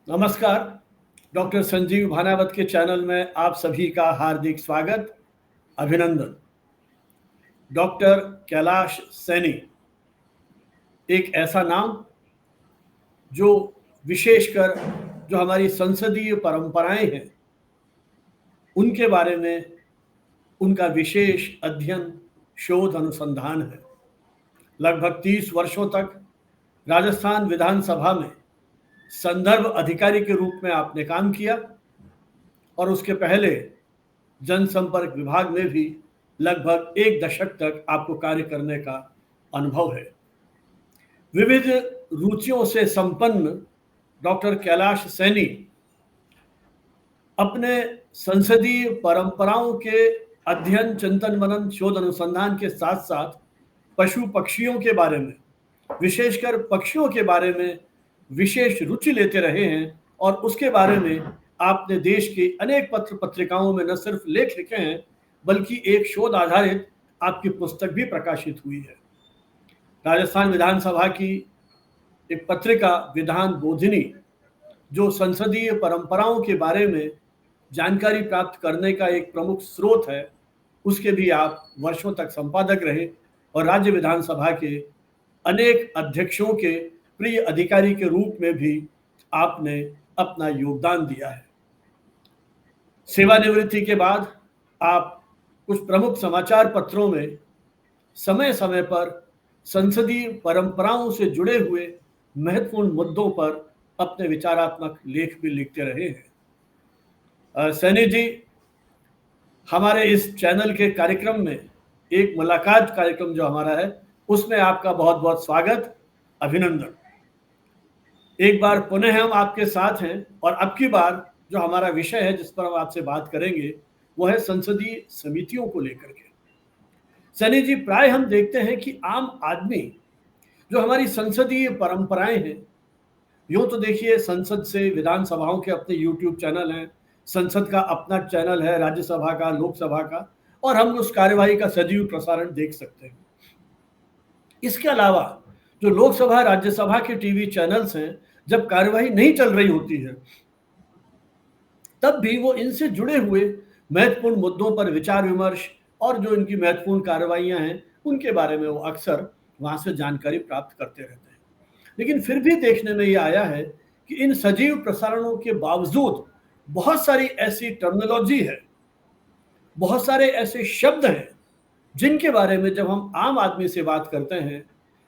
नमस्कार। डॉक्टर संजीव भानावत के चैनल में आप सभी का हार्दिक स्वागत, अभिनंदन। डॉक्टर कैलाश सैनी एक ऐसा नाम जो विशेषकर जो हमारी संसदीय परंपराएं हैं उनके बारे में उनका विशेष अध्ययन, शोध, अनुसंधान है। लगभग 30 वर्षों तक राजस्थान विधानसभा में संदर्भ अधिकारी के रूप में आपने काम किया और उसके पहले जनसंपर्क विभाग में भी लगभग 1 दशक तक आपको कार्य करने का अनुभव है। विविध रुचियों से संपन्न डॉक्टर कैलाश सैनी अपने संसदीय परंपराओं के अध्ययन, चिंतन, मनन, शोध, अनुसंधान के साथ साथ पशु पक्षियों के बारे में, विशेषकर पक्षियों के बारे में विशेष रुचि लेते रहे हैं और उसके बारे में आपने देश की अनेक पत्र पत्रिकाओं में न सिर्फ लेख लिखे हैं बल्कि एक शोध आधारित आपकी पुस्तक भी प्रकाशित हुई है। राजस्थान विधानसभा की एक पत्रिका विधान बोधिनी, जो संसदीय परंपराओं के बारे में जानकारी प्राप्त करने का एक प्रमुख स्रोत है, उसके भी आप वर्षों तक संपादक रहे और राज्य विधानसभा के अनेक अध्यक्षों के प्रिय अधिकारी के रूप में भी आपने अपना योगदान दिया है। सेवानिवृत्ति के बाद आप कुछ प्रमुख समाचार पत्रों में समय समय पर संसदीय परंपराओं से जुड़े हुए महत्वपूर्ण मुद्दों पर अपने विचारात्मक लेख भी लिखते रहे हैं। सैनी जी, हमारे इस चैनल के कार्यक्रम में एक मुलाकात कार्यक्रम जो हमारा है उसमें आपका बहुत बहुत स्वागत, अभिनंदन। एक बार पुनः हम आपके साथ हैं और अब की बार जो हमारा विषय है जिस पर हम आपसे बात करेंगे वो है संसदीय समितियों को लेकर के। सैनी जी, प्राय हम देखते हैं कि आम आदमी जो हमारी संसदीय परंपराएं हैं, यूं तो देखिए संसद से विधानसभाओं के अपने यूट्यूब चैनल हैं, संसद का अपना चैनल है, राज्यसभा का, लोकसभा का, और हम उस कार्यवाही का सजीव प्रसारण देख सकते हैं। इसके अलावा जो लोकसभा, राज्यसभा के टीवी चैनल्स हैं, जब कार्यवाही नहीं चल रही होती है तब भी वो इनसे जुड़े हुए महत्वपूर्ण मुद्दों पर विचार विमर्श और जो इनकी महत्वपूर्ण कार्रवाइयां हैं उनके बारे में वो अक्सर वहां से जानकारी प्राप्त करते रहते हैं। लेकिन फिर भी देखने में ये आया है कि इन सजीव प्रसारणों के बावजूद बहुत सारी ऐसी टर्मिनोलॉजी है, बहुत सारे ऐसे शब्द हैं जिनके बारे में जब हम आम आदमी से बात करते हैं,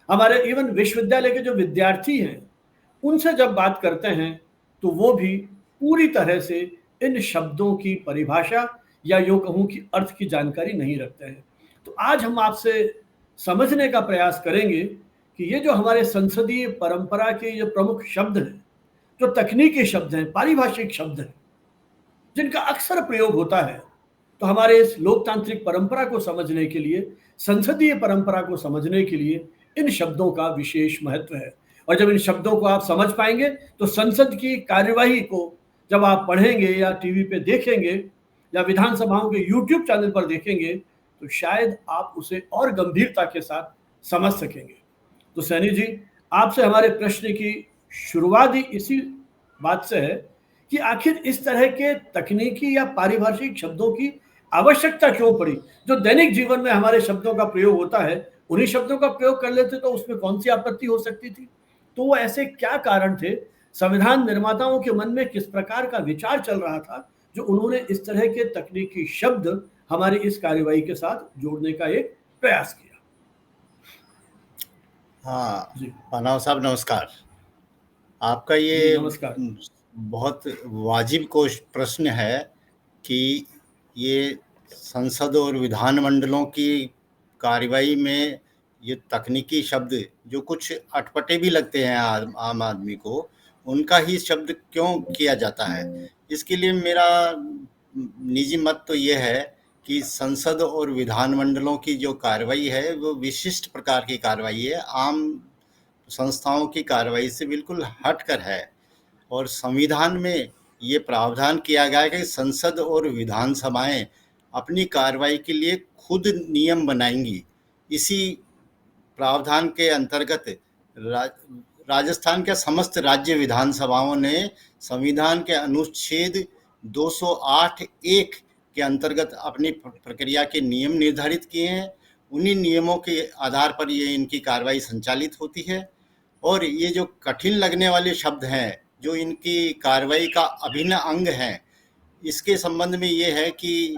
हमारे इवन विश्वविद्यालय के जो विद्यार्थी हैं उनसे जब बात करते हैं, तो वो भी पूरी तरह से इन शब्दों की परिभाषा या यूं कहूं कि अर्थ की जानकारी नहीं रखते हैं। तो आज हम आपसे समझने का प्रयास करेंगे कि ये जो हमारे संसदीय परंपरा के ये प्रमुख शब्द हैं, जो तकनीकी शब्द हैं, पारिभाषिक शब्द हैं, जिनका अक्सर प्रयोग होता है, तो हमारे इस लोकतांत्रिक परंपरा को समझने के लिए, संसदीय परंपरा को समझने के लिए इन शब्दों का विशेष महत्व है। और जब इन शब्दों को आप समझ पाएंगे तो संसद की कार्यवाही को जब आप पढ़ेंगे या टीवी पे देखेंगे या विधानसभाओं के यूट्यूब चैनल पर देखेंगे तो शायद आप उसे और गंभीरता के साथ समझ सकेंगे। तो सैनी जी, आपसे हमारे प्रश्न की शुरुआत ही इसी बात से है कि आखिर इस तरह के तकनीकी या पारिभाषिक शब्दों की आवश्यकता क्यों पड़ी? जो दैनिक जीवन में हमारे शब्दों का प्रयोग होता है, उन्हीं शब्दों का प्रयोग कर लेते तो उसमें कौन सी आपत्ति हो सकती थी? तो वो ऐसे क्या कारण थे? संविधान निर्माताओं के मन में किस प्रकार का विचार चल रहा था जो उन्होंने इस तरह के तकनीकी शब्द हमारी इस कार्यवाही के साथ जोड़ने का एक प्रयास किया? हाँ जी मानव साहब, नमस्कार। आपका जी, ये नमस्कार। बहुत वाजिब प्रश्न है कि ये संसद और विधानमंडलों की कार्यवाही में ये तकनीकी शब्द जो कुछ अटपटे भी लगते हैं आम आदमी को, उनका ही शब्द क्यों किया जाता है। इसके लिए मेरा निजी मत तो ये है कि संसद और विधानमंडलों की जो कार्रवाई है वो विशिष्ट प्रकार की कार्रवाई है, आम संस्थाओं की कार्रवाई से बिल्कुल हटकर है। और संविधान में ये प्रावधान किया गया है कि संसद और विधानसभाएं अपनी कार्रवाई के लिए खुद नियम बनाएंगी। इसी प्रावधान के अंतर्गत राजस्थान के समस्त राज्य विधानसभाओं ने संविधान के अनुच्छेद 208(1) के अंतर्गत अपनी प्रक्रिया के नियम निर्धारित किए हैं। उन्हीं नियमों के आधार पर ये इनकी कार्रवाई संचालित होती है। और ये जो कठिन लगने वाले शब्द हैं, जो इनकी कार्रवाई का अभिन्न अंग हैं, इसके संबंध में ये है कि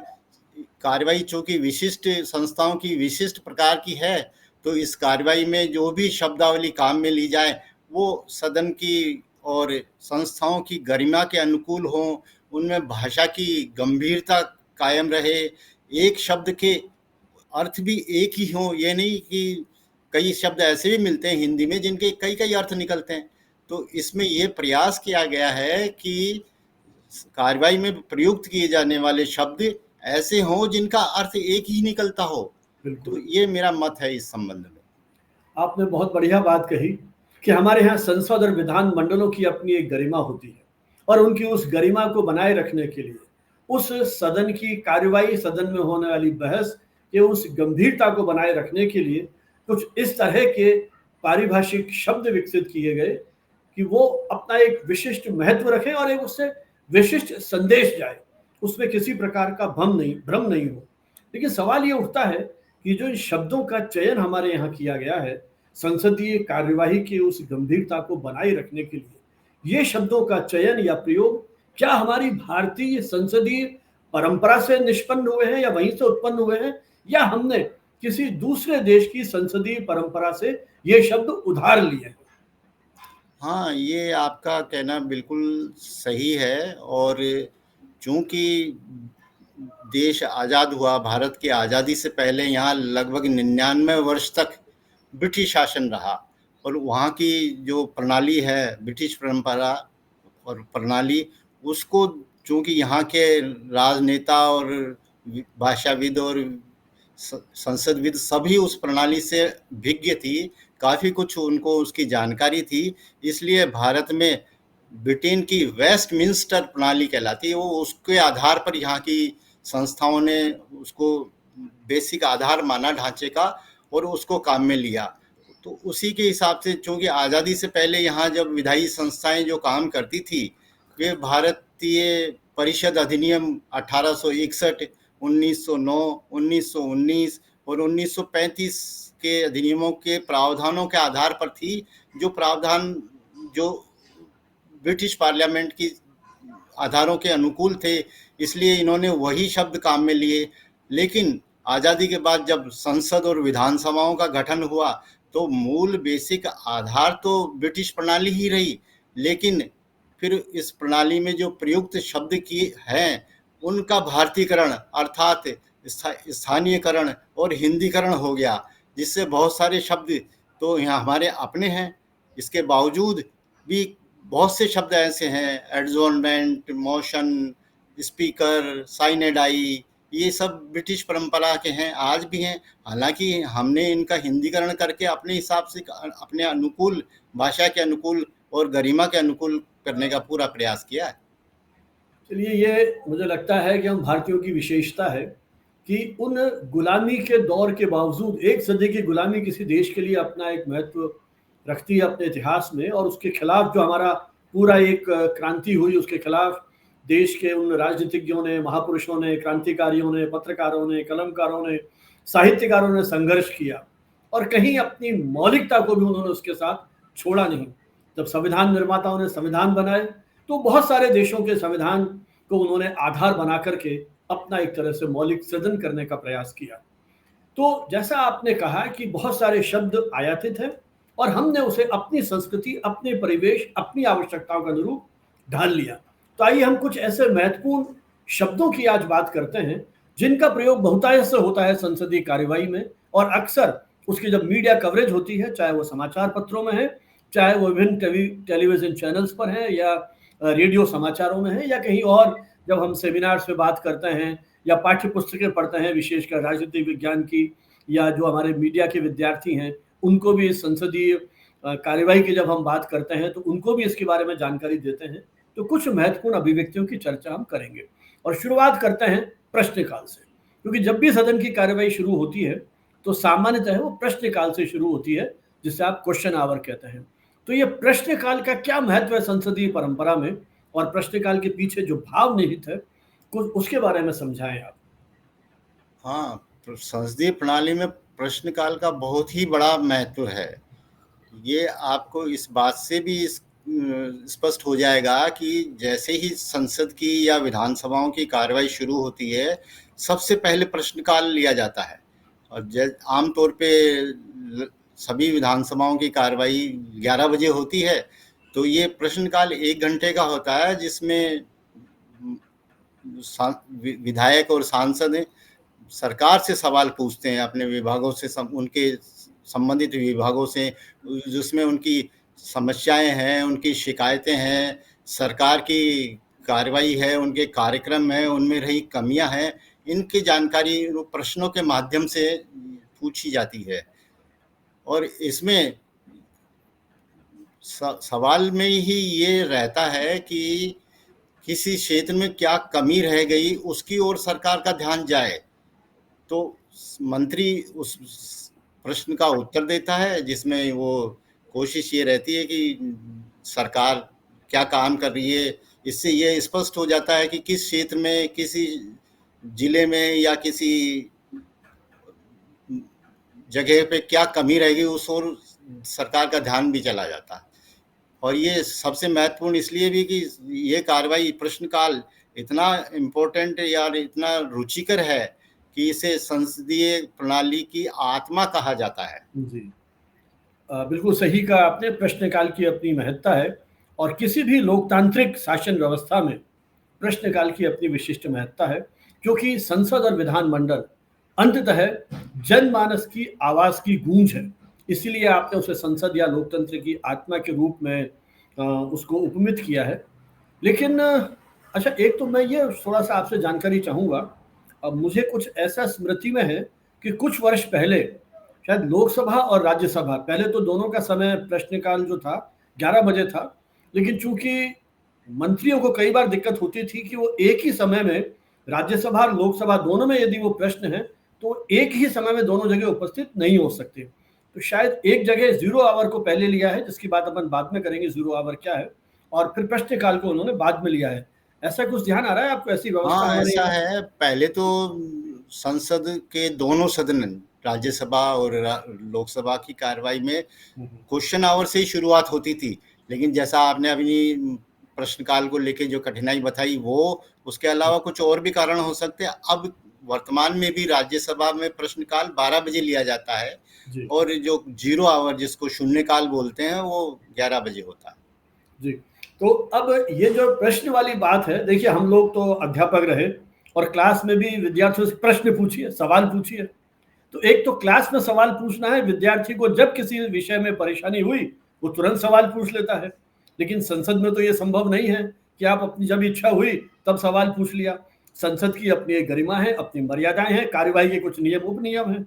कार्रवाई चूँकि विशिष्ट संस्थाओं की विशिष्ट प्रकार की है, तो इस कार्रवाई में जो भी शब्दावली काम में ली जाए वो सदन की और संस्थाओं की गरिमा के अनुकूल हों, उनमें भाषा की गंभीरता कायम रहे, एक शब्द के अर्थ भी एक ही हों। ये नहीं कि कई शब्द ऐसे भी मिलते हैं हिंदी में जिनके कई कई अर्थ निकलते हैं। तो इसमें ये प्रयास किया गया है कि कार्रवाई में प्रयुक्त किए जाने वाले शब्द ऐसे हों जिनका अर्थ एक ही निकलता हो। तो ये मेरा मत है इस संबंध में। आपने बहुत बढ़िया बात कही कि हमारे यहाँ संसद और विधान मंडलों की अपनी एक गरिमा होती है और उनकी उस गरिमा को बनाए रखने के लिए उस सदन की कार्यवाही, सदन में होने वाली बहस के उस गंभीरता को बनाए रखने के लिए कुछ इस तरह के पारिभाषिक शब्द विकसित किए गए कि वो अपना एक विशिष्ट महत्व रखें और एक उससे विशिष्ट संदेश जाए, उसमें किसी प्रकार का भ्रम नहीं हो। लेकिन सवाल ये उठता है कि जो इन शब्दों का चयन हमारे यहाँ किया गया है संसदीय कार्यवाही की उस गंभीरता को बनाए रखने के लिए, ये शब्दों का चयन या प्रयोग क्या हमारी भारतीय संसदीय परंपरा से निष्पन्न हुए हैं या वहीं से उत्पन्न हुए हैं, या हमने किसी दूसरे देश की संसदीय परंपरा से ये शब्द उधार लिए हैं? हाँ, ये आपका कहना बिल्कुल सही है। और चूंकि देश आज़ाद हुआ, भारत की आज़ादी से पहले यहाँ लगभग 99 वर्ष तक ब्रिटिश शासन रहा और वहाँ की जो प्रणाली है, ब्रिटिश परंपरा और प्रणाली, उसको चूंकि यहाँ के राजनेता और भाषाविद और संसदविद सभी उस प्रणाली से भिज्ञ थी, काफ़ी कुछ उनको उसकी जानकारी थी, इसलिए भारत में ब्रिटेन की वेस्टमिंस्टर प्रणाली कहलाती है, वो उसके आधार पर यहाँ की संस्थाओं ने उसको बेसिक आधार माना ढांचे का और उसको काम में लिया। तो उसी के हिसाब से चूँकि आज़ादी से पहले यहाँ जब विधायी संस्थाएं जो काम करती थी, वे भारतीय परिषद अधिनियम 1861, 1909, 1919 और 1935 के अधिनियमों के प्रावधानों के आधार पर थी, जो प्रावधान जो ब्रिटिश पार्लियामेंट की आधारों के अनुकूल थे, इसलिए इन्होंने वही शब्द काम में लिए। लेकिन आज़ादी के बाद जब संसद और विधानसभाओं का गठन हुआ तो मूल बेसिक आधार तो ब्रिटिश प्रणाली ही रही, लेकिन फिर इस प्रणाली में जो प्रयुक्त शब्द की हैं उनका भारतीयकरण अर्थात स्थानीयकरण और हिंदीकरण हो गया, जिससे बहुत सारे शब्द तो यहाँ हमारे अपने हैं। इसके बावजूद भी बहुत से शब्द ऐसे हैं, एडजॉर्नमेंट, मोशन, स्पीकर, साइनेडाई, ये सब ब्रिटिश परंपरा के हैं, आज भी हैं। हालांकि हमने इनका हिंदीकरण करके अपने हिसाब से अपने अनुकूल, भाषा के अनुकूल और गरिमा के अनुकूल करने का पूरा प्रयास किया है। चलिए, ये मुझे लगता है कि हम भारतीयों की विशेषता है कि उन गुलामी के दौर के बावजूद, एक सदी की गुलामी किसी देश के लिए अपना एक महत्व रखती है अपने इतिहास में, और उसके खिलाफ जो हमारा पूरा एक क्रांति हुई, उसके खिलाफ देश के उन राजनीतिज्ञों ने, महापुरुषों ने, क्रांतिकारियों ने, पत्रकारों ने, कलमकारों ने, साहित्यकारों ने संघर्ष किया और कहीं अपनी मौलिकता को भी उन्होंने उसके साथ छोड़ा नहीं। जब संविधान निर्माताओं ने संविधान बनाए तो बहुत सारे देशों के संविधान को उन्होंने आधार बना करके अपना एक तरह से मौलिक सृजन करने का प्रयास किया। तो जैसा आपने कहा कि बहुत सारे शब्द आयातित हैं और हमने उसे अपनी संस्कृति, अपने परिवेश, अपनी आवश्यकताओं के अनुरूप ढाल लिया। तो आइए हम कुछ ऐसे महत्वपूर्ण शब्दों की आज बात करते हैं जिनका प्रयोग बहुतायत से होता है संसदीय कार्यवाही में, और अक्सर उसकी जब मीडिया कवरेज होती है, चाहे वो समाचार पत्रों में है, चाहे वो विभिन्न टेलीविजन चैनल्स पर है, या रेडियो समाचारों में है, या कहीं और जब हम सेमिनार्स में बात करते हैं या पाठ्य पुस्तकें पढ़ते हैं, विशेषकर राजनीतिक विज्ञान की, या जो हमारे मीडिया के विद्यार्थी हैं उनको भी इस संसदीय कार्यवाही की जब हम बात करते हैं तो उनको भी इसके बारे में जानकारी देते हैं। तो कुछ महत्वपूर्ण अभिव्यक्तियों की चर्चा हम करेंगे और शुरुआत करते हैं प्रश्नकाल से, क्योंकि जब भी सदन की कार्यवाही शुरू होती है तो सामान्यतः वो प्रश्नकाल से शुरू होती है, जिसे आप क्वेश्चन आवर कहते हैं। तो ये प्रश्नकाल का क्या महत्व है संसदीय परंपरा में, और प्रश्नकाल के पीछे जो भाव निहित है, कुछ उसके बारे में समझाएं आप। हाँ, संसदीय प्रणाली में प्रश्नकाल का बहुत ही बड़ा महत्व है। ये आपको इस बात से भी स्पष्ट हो जाएगा कि जैसे ही संसद की या विधानसभाओं की कार्रवाई शुरू होती है, सबसे पहले प्रश्नकाल लिया जाता है। और आमतौर पे सभी विधानसभाओं की कार्रवाई 11 बजे होती है, तो ये प्रश्नकाल 1 घंटे का होता है, जिसमें विधायक और सांसद सरकार से सवाल पूछते हैं, अपने विभागों से, उनके संबंधित विभागों से, जिसमें उनकी समस्याएं हैं, उनकी शिकायतें हैं, सरकार की कार्रवाई है, उनके कार्यक्रम है, उनमें रही कमियां हैं, इनकी जानकारी प्रश्नों के माध्यम से पूछी जाती है। और इसमें सवाल में ही ये रहता है कि किसी क्षेत्र में क्या कमी रह गई, उसकी ओर सरकार का ध्यान जाए, तो मंत्री उस प्रश्न का उत्तर देता है, जिसमें वो कोशिश ये रहती है कि सरकार क्या काम कर रही है। इससे ये स्पष्ट हो जाता है कि किस क्षेत्र में, किसी जिले में या किसी जगह पे क्या कमी रहेगी, उस ओर सरकार का ध्यान भी चला जाता है। और ये सबसे महत्वपूर्ण इसलिए भी कि ये कार्रवाई, प्रश्नकाल इतना इम्पोर्टेंट या इतना रुचिकर है कि इसे संसदीय प्रणाली की आत्मा कहा जाता है। जी, बिल्कुल सही कहा आपने। प्रश्नकाल की अपनी महत्ता है, और किसी भी लोकतांत्रिक शासन व्यवस्था में प्रश्नकाल की अपनी विशिष्ट महत्ता है, क्योंकि संसद और विधानमंडल अंततः जनमानस की आवाज की गूंज है। इसीलिए आपने उसे संसद या लोकतंत्र की आत्मा के रूप में उसको उपमित किया है। लेकिन अच्छा, एक तो मैं ये थोड़ा सा आपसे जानकारी चाहूँगा। अब मुझे कुछ ऐसा स्मृति में है कि कुछ वर्ष पहले शायद लोकसभा और राज्यसभा, पहले तो दोनों का समय प्रश्नकाल जो था 11 बजे था, लेकिन चूंकि मंत्रियों को कई बार दिक्कत होती थी कि वो एक ही समय में राज्यसभा और लोकसभा दोनों में यदि वो प्रश्न है तो एक ही समय में दोनों जगह उपस्थित नहीं हो सकते, तो शायद एक जगह 0 आवर को पहले लिया है, जिसकी बात अपन बाद में करेंगे 0 आवर क्या है, और फिर प्रश्नकाल को उन्होंने बाद में लिया है। ऐसा कुछ ध्यान आ रहा है आपको? ऐसी व्यवस्था हाँ, हमारे ऐसा यहाँ? है। पहले तो संसद के दोनों सदन, राज्यसभा और लोकसभा की कार्रवाई में क्वेश्चन आवर से ही शुरुआत होती थी। लेकिन जैसा आपने अभी प्रश्नकाल को लेके जो कठिनाई बताई, वो उसके अलावा कुछ और भी कारण हो सकते हैं। अब वर्तमान में भी राज्यसभा में प्रश्नकाल 12 बजे लिया जाता है, जी और जो 0 आवर, जिसको शून्यकाल बोलते हैं, वो 11 बजे होता है। जी। तो अब ये जो प्रश्न वाली बात है, देखिए हम लोग तो अध्यापक रहे, और क्लास में भी विद्यार्थियों से प्रश्न पूछिए, सवाल पूछिए। तो एक तो क्लास में सवाल पूछना है, विद्यार्थी को जब किसी विषय में परेशानी हुई वो तुरंत सवाल पूछ लेता है। लेकिन संसद में तो ये संभव नहीं है कि आप अपनी जब इच्छा हुई तब सवाल पूछ लिया। संसद की अपनी एक गरिमा है, अपनी मर्यादाएं हैं, कार्यवाही के कुछ नियम उपनियम हैं।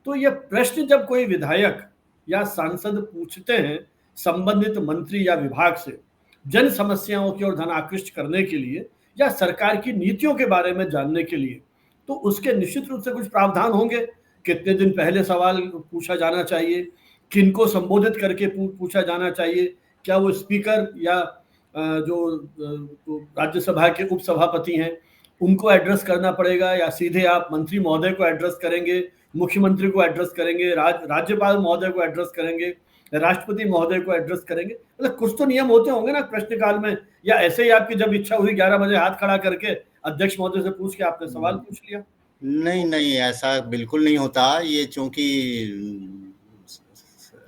तो ये प्रश्न जब कोई विधायक या सांसद पूछते हैं संबंधित मंत्री या विभाग से, जन समस्याओं की ओर ध्यान आकृष्ट करने के लिए या सरकार की नीतियों के बारे में जानने के लिए, तो उसके निश्चित रूप से कुछ प्रावधान होंगे। कितने दिन पहले सवाल पूछा जाना चाहिए, किनको संबोधित करके पूछा जाना चाहिए, क्या वो स्पीकर या जो राज्यसभा के उपसभापति हैं उनको एड्रेस करना पड़ेगा, या सीधे आप मंत्री महोदय को एड्रेस करेंगे, मुख्यमंत्री को एड्रेस करेंगे, राज्यपाल महोदय को एड्रेस करेंगे, राष्ट्रपति महोदय को एड्रेस करेंगे? मतलब कुछ तो नियम होते होंगे ना प्रश्नकाल में, या ऐसे ही आपकी जब इच्छा हुई 11 बजे हाथ खड़ा करके अध्यक्ष महोदय से पूछ के आपने सवाल पूछ लिया? नहीं नहीं, ऐसा बिल्कुल नहीं होता। ये चूंकि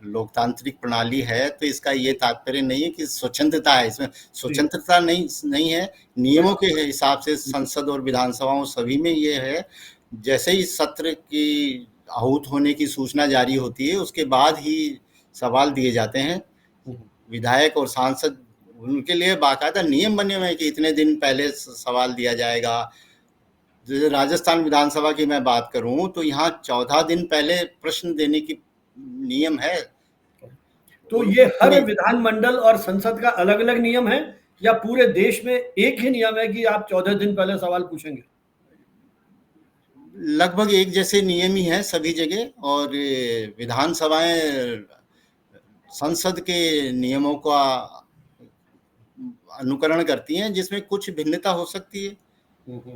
लोकतांत्रिक प्रणाली है, तो इसका ये तात्पर्य नहीं है कि स्वतंत्रता है। इसमें स्वतंत्रता नहीं है। नियमों के हिसाब से संसद और विधानसभाओं सभी में ये है, जैसे ही सत्र की आहूत होने की सूचना जारी होती है, उसके बाद ही सवाल दिए जाते हैं। विधायक और सांसद, उनके लिए बाकायदा नियम बने हुए हैं कि इतने दिन पहले सवाल दिया जाएगा। जैसे राजस्थान विधानसभा की मैं बात करूं, तो यहाँ 14 दिन पहले प्रश्न देने की नियम है। तो ये हर विधानमंडल और संसद का अलग अलग नियम है, या पूरे देश में एक ही नियम है कि आप 14 दिन पहले सवाल पूछेंगे? लगभग एक जैसे नियम ही हैं सभी जगह। और विधानसभाएं संसद के नियमों का अनुकरण करती हैं, जिसमें कुछ भिन्नता हो सकती है।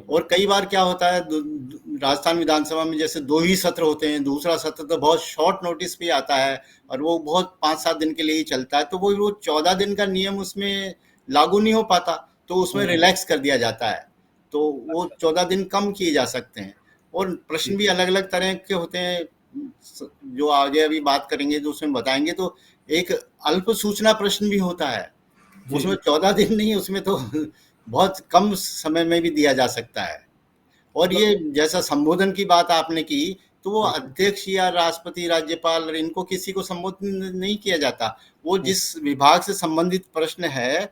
और कई बार क्या होता है, राजस्थान विधानसभा में जैसे 2 ही सत्र होते हैं, दूसरा सत्र तो बहुत शॉर्ट नोटिस पे आता है और वो बहुत 5-7 दिन के लिए ही चलता है, तो वो 14 दिन का नियम उसमें लागू नहीं हो पाता, तो उसमें रिलैक्स कर दिया जाता है, तो वो 14 दिन कम किए जा सकते हैं। और प्रश्न भी अलग अलग तरह के होते हैं, जो आगे अभी बात करेंगे तो उसमें बताएंगे। तो एक अल्प सूचना प्रश्न भी होता है, उसमें 14 दिन नहीं, उसमें तो बहुत कम समय में भी दिया जा सकता है। और ये जैसा संबोधन की बात आपने की, तो वो अध्यक्ष या राष्ट्रपति, राज्यपाल, इनको किसी को संबोधित नहीं किया जाता। वो जिस विभाग से संबंधित प्रश्न है,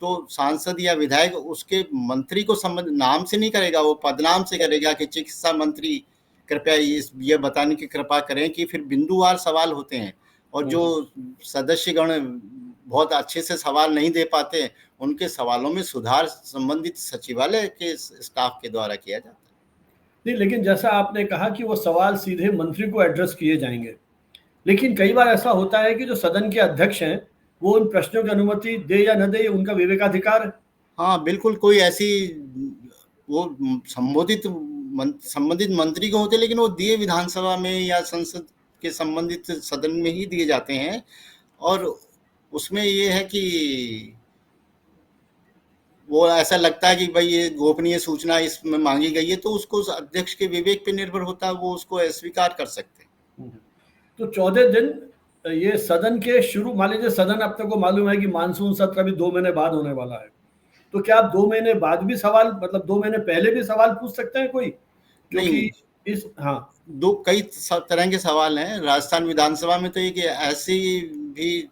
तो सांसद या विधायक उसके मंत्री को संबंध नाम से नहीं करेगा, वो पदनाम से करेगा कि चिकित्सा मंत्री कृपया ये बताने की कृपा करें कि फिर बिंदुवार सवाल होते हैं। और जो सदस्यगण बहुत अच्छे से सवाल नहीं दे पाते, उनके सवालों में सुधार संबंधित सचिवालय के स्टाफ के द्वारा किया जाता है। नहीं, लेकिन जैसा आपने कहा कि वो सवाल सीधे मंत्री को एड्रेस किए जाएंगे, लेकिन कई बार ऐसा होता है कि जो सदन के अध्यक्ष हैं वो उन प्रश्नों की अनुमति दे या न दे, उनका विवेकाधिकार है। हाँ बिल्कुल, कोई ऐसी वो संबंधित मंत्री को होते, लेकिन वो दिए विधानसभा में या संसद के संबंधित सदन में ही दिए जाते हैं। और उसमें ये है कि वो ऐसा लगता है कि भाई ये गोपनीय सूचना इसमें मांगी गई है, तो उसको अध्यक्ष के विवेक पे निर्भर होता है, वो उसको अस्वीकार कर सकते हैं। तो 14 दिन ये सदन के शुरू, मान लीजिए सदन अपने को मालूम है कि मानसून सत्र अभी 2 महीने बाद होने वाला है, तो क्या आप 2 महीने बाद भी सवाल, मतलब 2 महीने पहले भी सवाल पूछ सकते हैं कोई? क्योंकि इस कई तरह के सवाल हैं। राजस्थान विधानसभा में तो एक ऐसी भी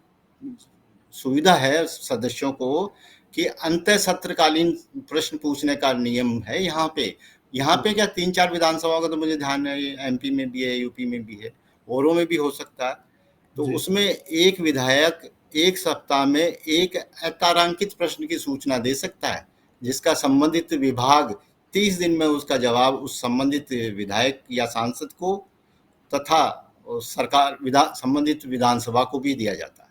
सुविधा है सदस्यों को कि अंतः सत्रकालीन प्रश्न पूछने का नियम है यहाँ पे क्या 3-4 विधानसभाओं का तो मुझे ध्यान है, एमपी में भी है, यूपी में भी है, औरों में भी हो सकता है। तो उसमें एक विधायक 1 सप्ताह में एक अतारांकित प्रश्न की सूचना दे सकता है, जिसका संबंधित विभाग 30 दिन में उसका जवाब उस संबंधित विधायक या सांसद को तथा सरकार संबंधित विधानसभा को भी दिया जाता है।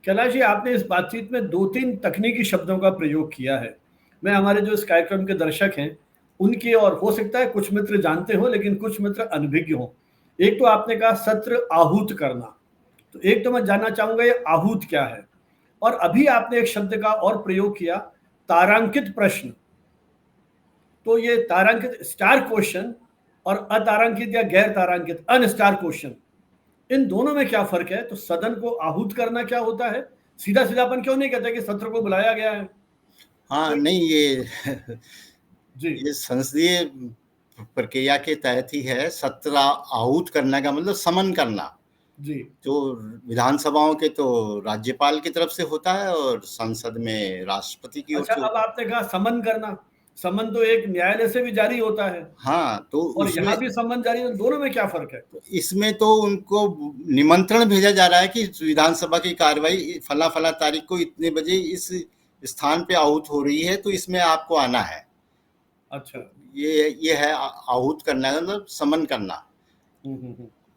कैलाश जी, आपने इस बातचीत में 2-3 तकनीकी शब्दों का प्रयोग किया है। मैं हमारे जो इस कार्यक्रम के दर्शक हैं उनके, और हो सकता है कुछ मित्र जानते हो लेकिन कुछ मित्र अनभिज्ञ हो। एक तो आपने कहा सत्र आहूत करना, तो एक तो मैं जानना चाहूंगा ये आहूत क्या है। और अभी आपने एक शब्द का और प्रयोग किया, तारांकित प्रश्न। तो ये तारांकित स्टार क्वेश्चन और अतारांकित या गैर तारांकित अनस्टार क्वेश्चन, इन दोनों में क्या फर्क है? तो सदन को आहूत करना क्या होता है? सीधा सीधापन क्यों नहीं कहते कि सत्र को बुलाया गया है? हाँ नहीं, ये संसदीय प्रक्रिया के तहत ही है। सत्र आहूत करने का मतलब समन करना जी। जो विधानसभाओं के तो राज्यपाल की तरफ से होता है और संसद में राष्ट्रपति की ओर से। अब आपने कहा समन करना, समन तो एक न्यायालय से भी जारी होता है। हाँ, तो और यहाँ भी समन जारी है, दोनों में क्या फर्क है? इसमें तो उनको निमंत्रण भेजा जा रहा है कि विधानसभा की कार्रवाई फला फला तारीख को इतने बजे इस स्थान पे आहूत हो रही है, तो इसमें आपको आना है। अच्छा, ये है आहूत करना, मतलब समन करना।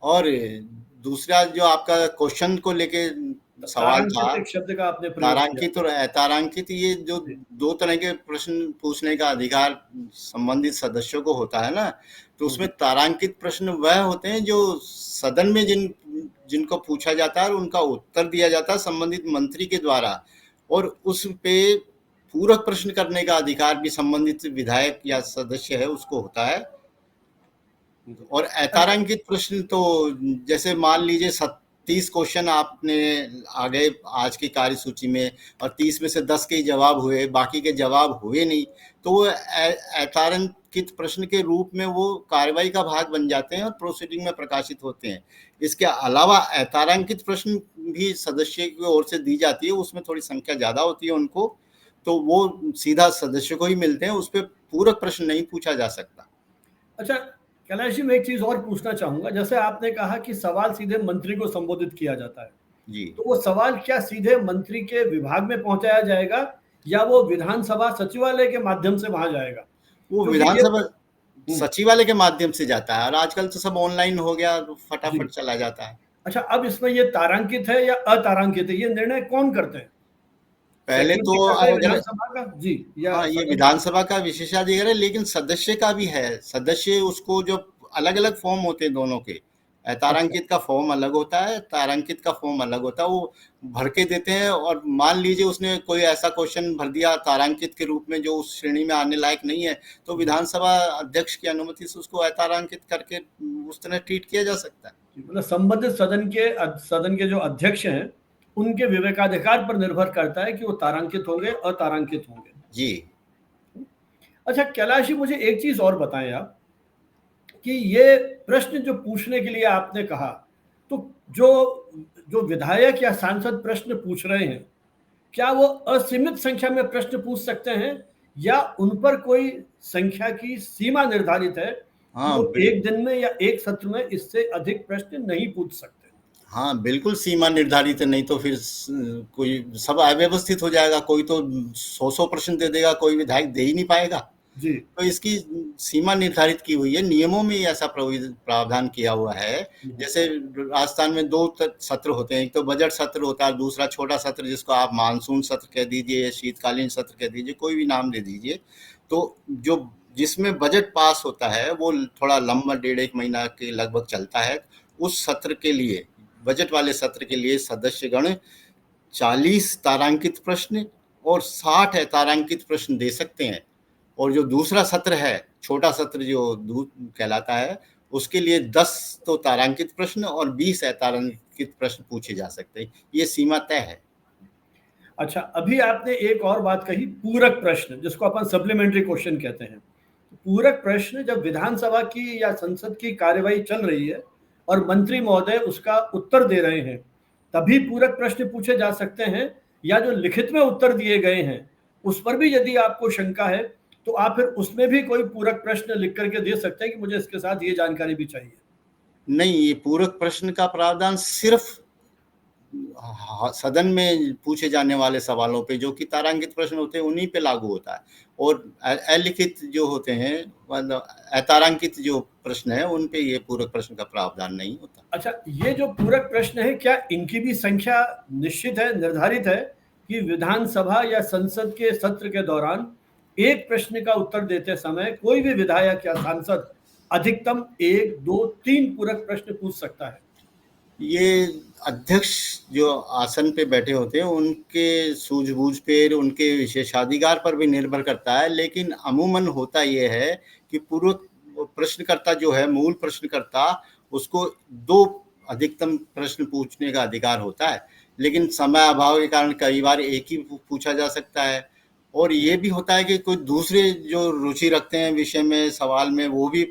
और दूसरा जो आपका क्वेश्चन को लेके सवाल था, शब्द का आपने तारांकित और अतारांकित, ये जो 2 तरह के प्रश्न पूछने का अधिकार संबंधित सदस्यों को होता है ना, तो उसमें तारांकित प्रश्न वह होते हैं जो सदन में जिनको पूछा जाता है और उनका उत्तर दिया जाता है संबंधित मंत्री के द्वारा, और उस पे पूरक प्रश्न करने का अधिकार भी संबंधित विधायक या सदस्य है उसको होता है। और अतारांकित प्रश्न तो जैसे मान लीजिए 30 क्वेश्चन आपने आ गए आज की कार्यसूची में और 30 में से 10 के जवाब हुए, बाकी के जवाब हुए नहीं, तो वो अतारांकित प्रश्न के रूप में वो कार्रवाई का भाग बन जाते हैं और प्रोसीडिंग में प्रकाशित होते हैं। इसके अलावा अतारांकित प्रश्न भी सदस्य की ओर से दी जाती है, उसमें थोड़ी संख्या ज़्यादा होती है उनको, तो वो सीधा सदस्य को ही मिलते हैं, उस पर पूरक प्रश्न नहीं पूछा जा सकता। अच्छा कैलाश जी, मैं एक चीज और पूछना चाहूंगा। जैसे आपने कहा कि सवाल सीधे मंत्री को संबोधित किया जाता है जी, तो वो सवाल क्या सीधे मंत्री के विभाग में पहुंचाया जाएगा या वो विधानसभा सचिवालय के माध्यम से वहां जाएगा? वो विधानसभा सचिवालय के माध्यम से जाता है, और आजकल तो सब ऑनलाइन हो गया, फटाफट चला जाता है। अच्छा, अब इसमें ये तारांकित है या अतारांकित है, ये निर्णय कौन करते हैं? पहले तो सेक्रेटरी करता है अगर, विधानसभा का जी, या हाँ, ये सदन का? विधानसभा का विशेषाधिकार है, लेकिन सदस्य का भी है। सदस्य उसको जो अलग अलग फॉर्म होते हैं दोनों के, अच्छा, तारांकित का फॉर्म अलग होता है, तारांकित का फॉर्म अलग होता है, वो भर के देते हैं। और मान लीजिए उसने कोई ऐसा क्वेश्चन भर दिया तारांकित के रूप में जो उस श्रेणी में आने लायक नहीं है, तो विधानसभा अध्यक्ष की अनुमति से उसको अतारांकित करके उस तरह ट्रीट किया जा सकता है। मतलब संबंधित सदन के जो अध्यक्ष हैं, उनके विवेकाधिकार पर निर्भर करता है कि वो तारांकित होंगे, अतारांकित होंगे। जी। अच्छा कैलाश जी, मुझे एक चीज और बताएं आप, कि ये प्रश्न जो पूछने के लिए आपने कहा, तो जो जो विधायक या सांसद प्रश्न पूछ रहे हैं, क्या वो असीमित संख्या में प्रश्न पूछ सकते हैं, या उन पर कोई संख्या की सीमा निर्धारित है कि हाँ, वो एक दिन में या एक सत्र में इससे अधिक प्रश्न नहीं पूछ सकते? हाँ, बिल्कुल सीमा निर्धारित है, नहीं तो फिर कोई सब अव्यवस्थित हो जाएगा। कोई तो 100 प्रश्न दे देगा, कोई विधायक दे ही नहीं पाएगा। जी। तो इसकी सीमा निर्धारित की हुई है, नियमों में ही ऐसा प्रावधान किया हुआ है। जैसे राजस्थान में 2 सत्र होते हैं, एक तो बजट सत्र होता है, दूसरा छोटा सत्र जिसको आप मानसून सत्र कह दीजिए, शीतकालीन सत्र कह दीजिए, कोई भी नाम दे दीजिए। तो जो जिसमें बजट पास होता है वो थोड़ा लंबा 1.5 महीना के लगभग चलता है। उस सत्र के लिए, बजट वाले सत्र के लिए सदस्यगण 40 तारांकित प्रश्न और 60 अतारांकित प्रश्न दे सकते हैं। और जो दूसरा सत्र है, छोटा सत्र जो कहलाता है, उसके लिए 10 तो तारांकित प्रश्न और 20 अतारांकित प्रश्न पूछे जा सकते हैं। ये सीमा तय है। अच्छा, अभी आपने एक और बात कही, पूरक प्रश्न, जिसको अपन सप्लीमेंट्री क्वेश्चन कहते हैं। पूरक प्रश्न जब विधानसभा की या संसद की कार्यवाही चल रही है और मंत्री महोदय उसका उत्तर दे रहे हैं, तभी पूरक प्रश्न पूछे जा सकते हैं, या जो लिखित में उत्तर दिए गए हैं उस पर भी यदि आपको शंका है, तो आप फिर उसमें भी कोई पूरक प्रश्न लिख करके दे सकते हैं कि मुझे इसके साथ ये जानकारी भी चाहिए? नहीं, ये पूरक प्रश्न का प्रावधान सिर्फ सदन में पूछे जाने वाले सवालों पे, जो कि तारांकित प्रश्न होते हैं, उन्हीं पे लागू होता है। और अलिखित जो होते हैं, मतलब अतारांकित जो प्रश्न है, उन पे ये पूरक प्रश्न का प्रावधान नहीं होता। अच्छा, ये जो पूरक प्रश्न है, क्या इनकी भी संख्या निश्चित है, निर्धारित है, कि विधानसभा या संसद के सत्र के दौरान एक प्रश्न का उत्तर देते समय कोई भी विधायक या सांसद अधिकतम 1, 2, 3 पूरक प्रश्न पूछ सकता है? ये अध्यक्ष जो आसन पे बैठे होते हैं, उनके सूझबूझ पे, उनके विशेषाधिकार पर भी निर्भर करता है। लेकिन अमूमन होता ये है कि पूर्व प्रश्नकर्ता जो है, मूल प्रश्नकर्ता, उसको 2 अधिकतम प्रश्न पूछने का अधिकार होता है। लेकिन समय अभाव के कारण कई बार एक ही पूछा जा सकता है। और ये भी होता है कि कोई दूसरे जो रुचि रखते हैं विषय में, सवाल में, वो भी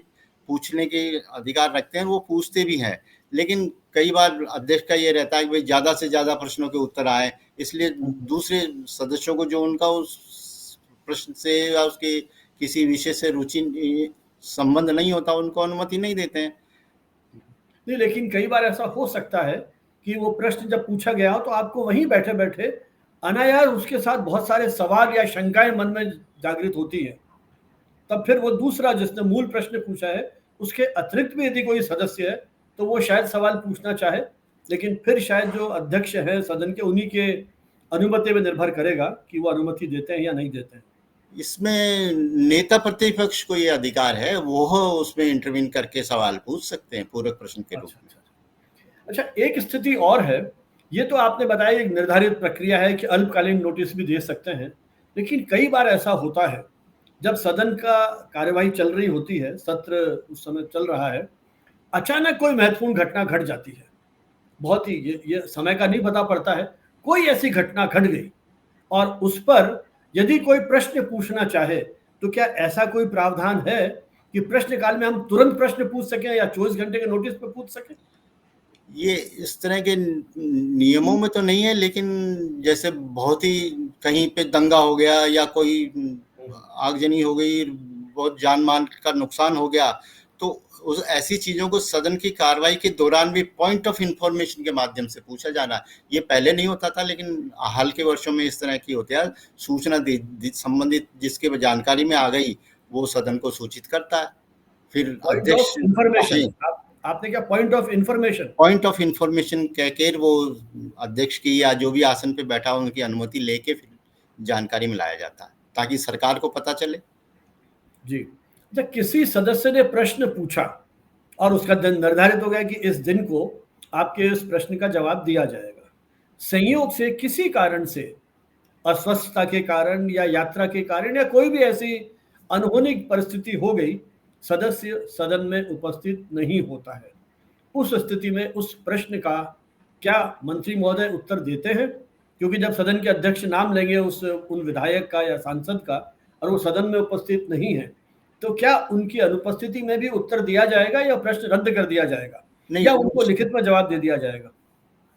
पूछने के अधिकार रखते हैं, वो पूछते भी हैं। लेकिन कई बार अध्यक्ष का ये रहता है कि भाई ज़्यादा से ज़्यादा प्रश्नों के उत्तर आए, इसलिए दूसरे सदस्यों को जो उनका उस प्रश्न से या उसके किसी विषय से रुचि संबंध नहीं होता, उनको अनुमति नहीं देते हैं। नहीं, लेकिन कई बार ऐसा हो सकता है कि वो प्रश्न जब पूछा गया हो तो आपको वहीं बैठे बैठे अनायास उसके साथ बहुत सारे सवाल या शंकाएं मन में जागृत होती हैं। तब फिर वो दूसरा जिसने मूल प्रश्न पूछा है, उसके अतिरिक्त भी यदि कोई सदस्य है, तो वो शायद सवाल पूछना चाहे, लेकिन फिर शायद जो अध्यक्ष हैं सदन के, उन्हीं के अनुमति में निर्भर करेगा कि वो अनुमति देते हैं या नहीं देते हैं। इसमें नेता प्रतिपक्ष को ये अधिकार है, वो उसमें इंटरवीन करके सवाल पूछ सकते हैं पूरक प्रश्न के रूप में। अच्छा, एक स्थिति और है, ये तो आपने बताया एक निर्धारित प्रक्रिया है कि अल्पकालीन नोटिस भी दे सकते हैं, लेकिन कई बार ऐसा होता है जब सदन का कार्यवाही चल रही होती है, सत्र उस समय चल रहा है, अचानक कोई महत्वपूर्ण घटना घट जाती है, बहुत ही ये समय का नहीं पता पड़ता है, कोई ऐसी घटना घट गई और उस पर यदि कोई प्रश्न पूछना चाहे, तो क्या ऐसा कोई प्रावधान है कि प्रश्नकाल में हम तुरंत प्रश्न पूछ सकें या 24 घंटे के नोटिस पर पूछ सकें? ये इस तरह के नियमों में तो नहीं है, लेकिन जैसे बहुत ही कहीं पे दंगा हो गया या कोई आगजनी हो गई, बहुत जान माल का नुकसान हो गया, तो उस ऐसी चीजों को सदन की कार्रवाई के दौरान भी पॉइंट ऑफ इंफॉर्मेशन के माध्यम से पूछा जाना। ये पहले नहीं होता था, लेकिन हाल के वर्षों में इस तरह की होती है। सूचना संबंधित जिसके जानकारी में आ गई, वो सदन को सूचित करता है, फिर पॉइंट अध्यक्ष। ऑफ इंफॉर्मेशन, आपने क्या पॉइंट ऑफ इंफॉर्मेशन कह के वो अध्यक्ष की या जो भी आसन पे बैठा हो उनकी अनुमति लेके फिर जानकारी में लाया जाता है ताकि सरकार को पता चले। जी, जब किसी सदस्य ने प्रश्न पूछा और उसका दिन निर्धारित हो गया कि इस दिन को आपके इस प्रश्न का जवाब दिया जाएगा, संयोग से किसी कारण से, अस्वस्थता के कारण या यात्रा के कारण या कोई भी ऐसी अनहोनी परिस्थिति हो गई, सदस्य सदन में उपस्थित नहीं होता है, उस स्थिति में उस प्रश्न का क्या मंत्री महोदय उत्तर देते हैं? क्योंकि जब सदन के अध्यक्ष नाम लेंगे उन विधायक का या सांसद का और वो सदन में उपस्थित नहीं है, तो क्या उनकी अनुपस्थिति में भी उत्तर दिया जाएगा या प्रश्न रद्द कर दिया जाएगा या उनको लिखित में जवाब दे दिया जाएगा?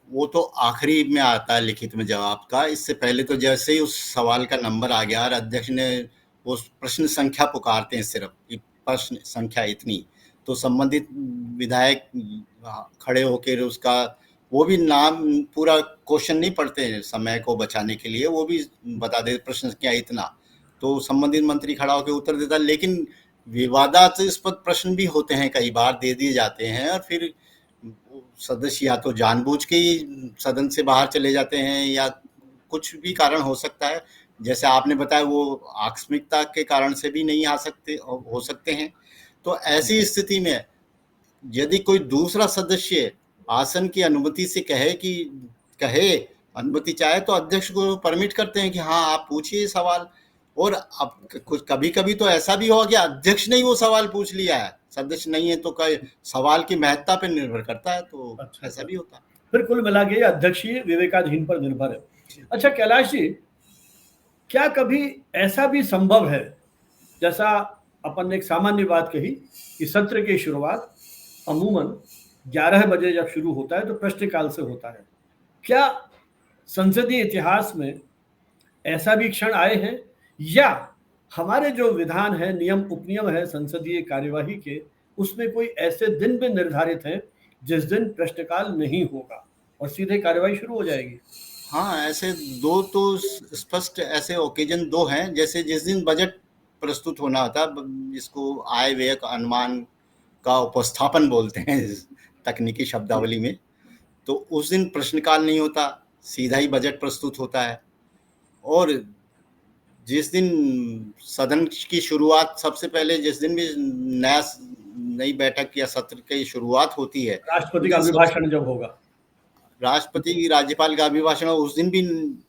वो तो आखिरी में आता है लिखित में जवाब का। इससे पहले तो जैसे ही उस सवाल का नंबर आ गया और अध्यक्ष ने वो प्रश्न संख्या पुकारते हैं सिर्फ कि प्रश्न संख्या इतनी, तो संबंधित विधायक खड़े होकर उसका वो भी नाम पूरा क्वेश्चन नहीं पढ़ते हैं समय को बचाने के लिए, वो भी बता दे प्रश्न संख्या इतना, तो संबंधित मंत्री खड़ा होकर उत्तर देता है। लेकिन विवादास्पद प्रश्न भी होते हैं, कई बार दे दिए जाते हैं और फिर सदस्य या तो जानबूझ के ही सदन से बाहर चले जाते हैं या कुछ भी कारण हो सकता है, जैसे आपने बताया वो आकस्मिकता के कारण से भी नहीं आ सकते हो सकते हैं। तो ऐसी स्थिति में यदि कोई दूसरा सदस्य आसन की अनुमति से कहे अनुमति चाहे तो अध्यक्ष को परमिट करते हैं कि हाँ आप पूछिए सवाल। और अब कभी कभी तो ऐसा भी होगा कि अध्यक्ष ने ही वो सवाल पूछ लिया है, सदस्य नहीं है, तो सवाल की महत्ता पर निर्भर करता है, तो अच्छा, ऐसा भी होता है। फिर कुल मिला के अध्यक्षीय विवेकाधीन पर निर्भर है। अच्छा कैलाश जी, क्या कभी ऐसा भी संभव है, जैसा अपन ने एक सामान्य बात कही कि सत्र की शुरुआत अमूमन 11 बजे जब शुरू होता है तो प्रश्नकाल से होता है, क्या संसदीय इतिहास में ऐसा भी क्षण आए हैं या हमारे जो विधान है, नियम उपनियम है संसदीय कार्यवाही के, उसमें कोई ऐसे दिन भी निर्धारित हैं जिस दिन प्रश्नकाल नहीं होगा और सीधे कार्यवाही शुरू हो जाएगी? हाँ, ऐसे दो तो स्पष्ट ऐसे ओकेजन दो हैं, जैसे जिस दिन बजट प्रस्तुत होना होता है, जिसको आय व्यय का अनुमान का उपस्थापन बोलते हैं तकनीकी शब्दावली में, तो उस दिन प्रश्नकाल नहीं होता, सीधा ही बजट प्रस्तुत होता है। और जिस दिन सदन की शुरुआत, सबसे पहले जिस दिन भी नई बैठक या सत्र की शुरुआत होती है, राष्ट्रपति का अभिभाषण जब होगा, राष्ट्रपति राज्यपाल का अभिभाषण, उस दिन भी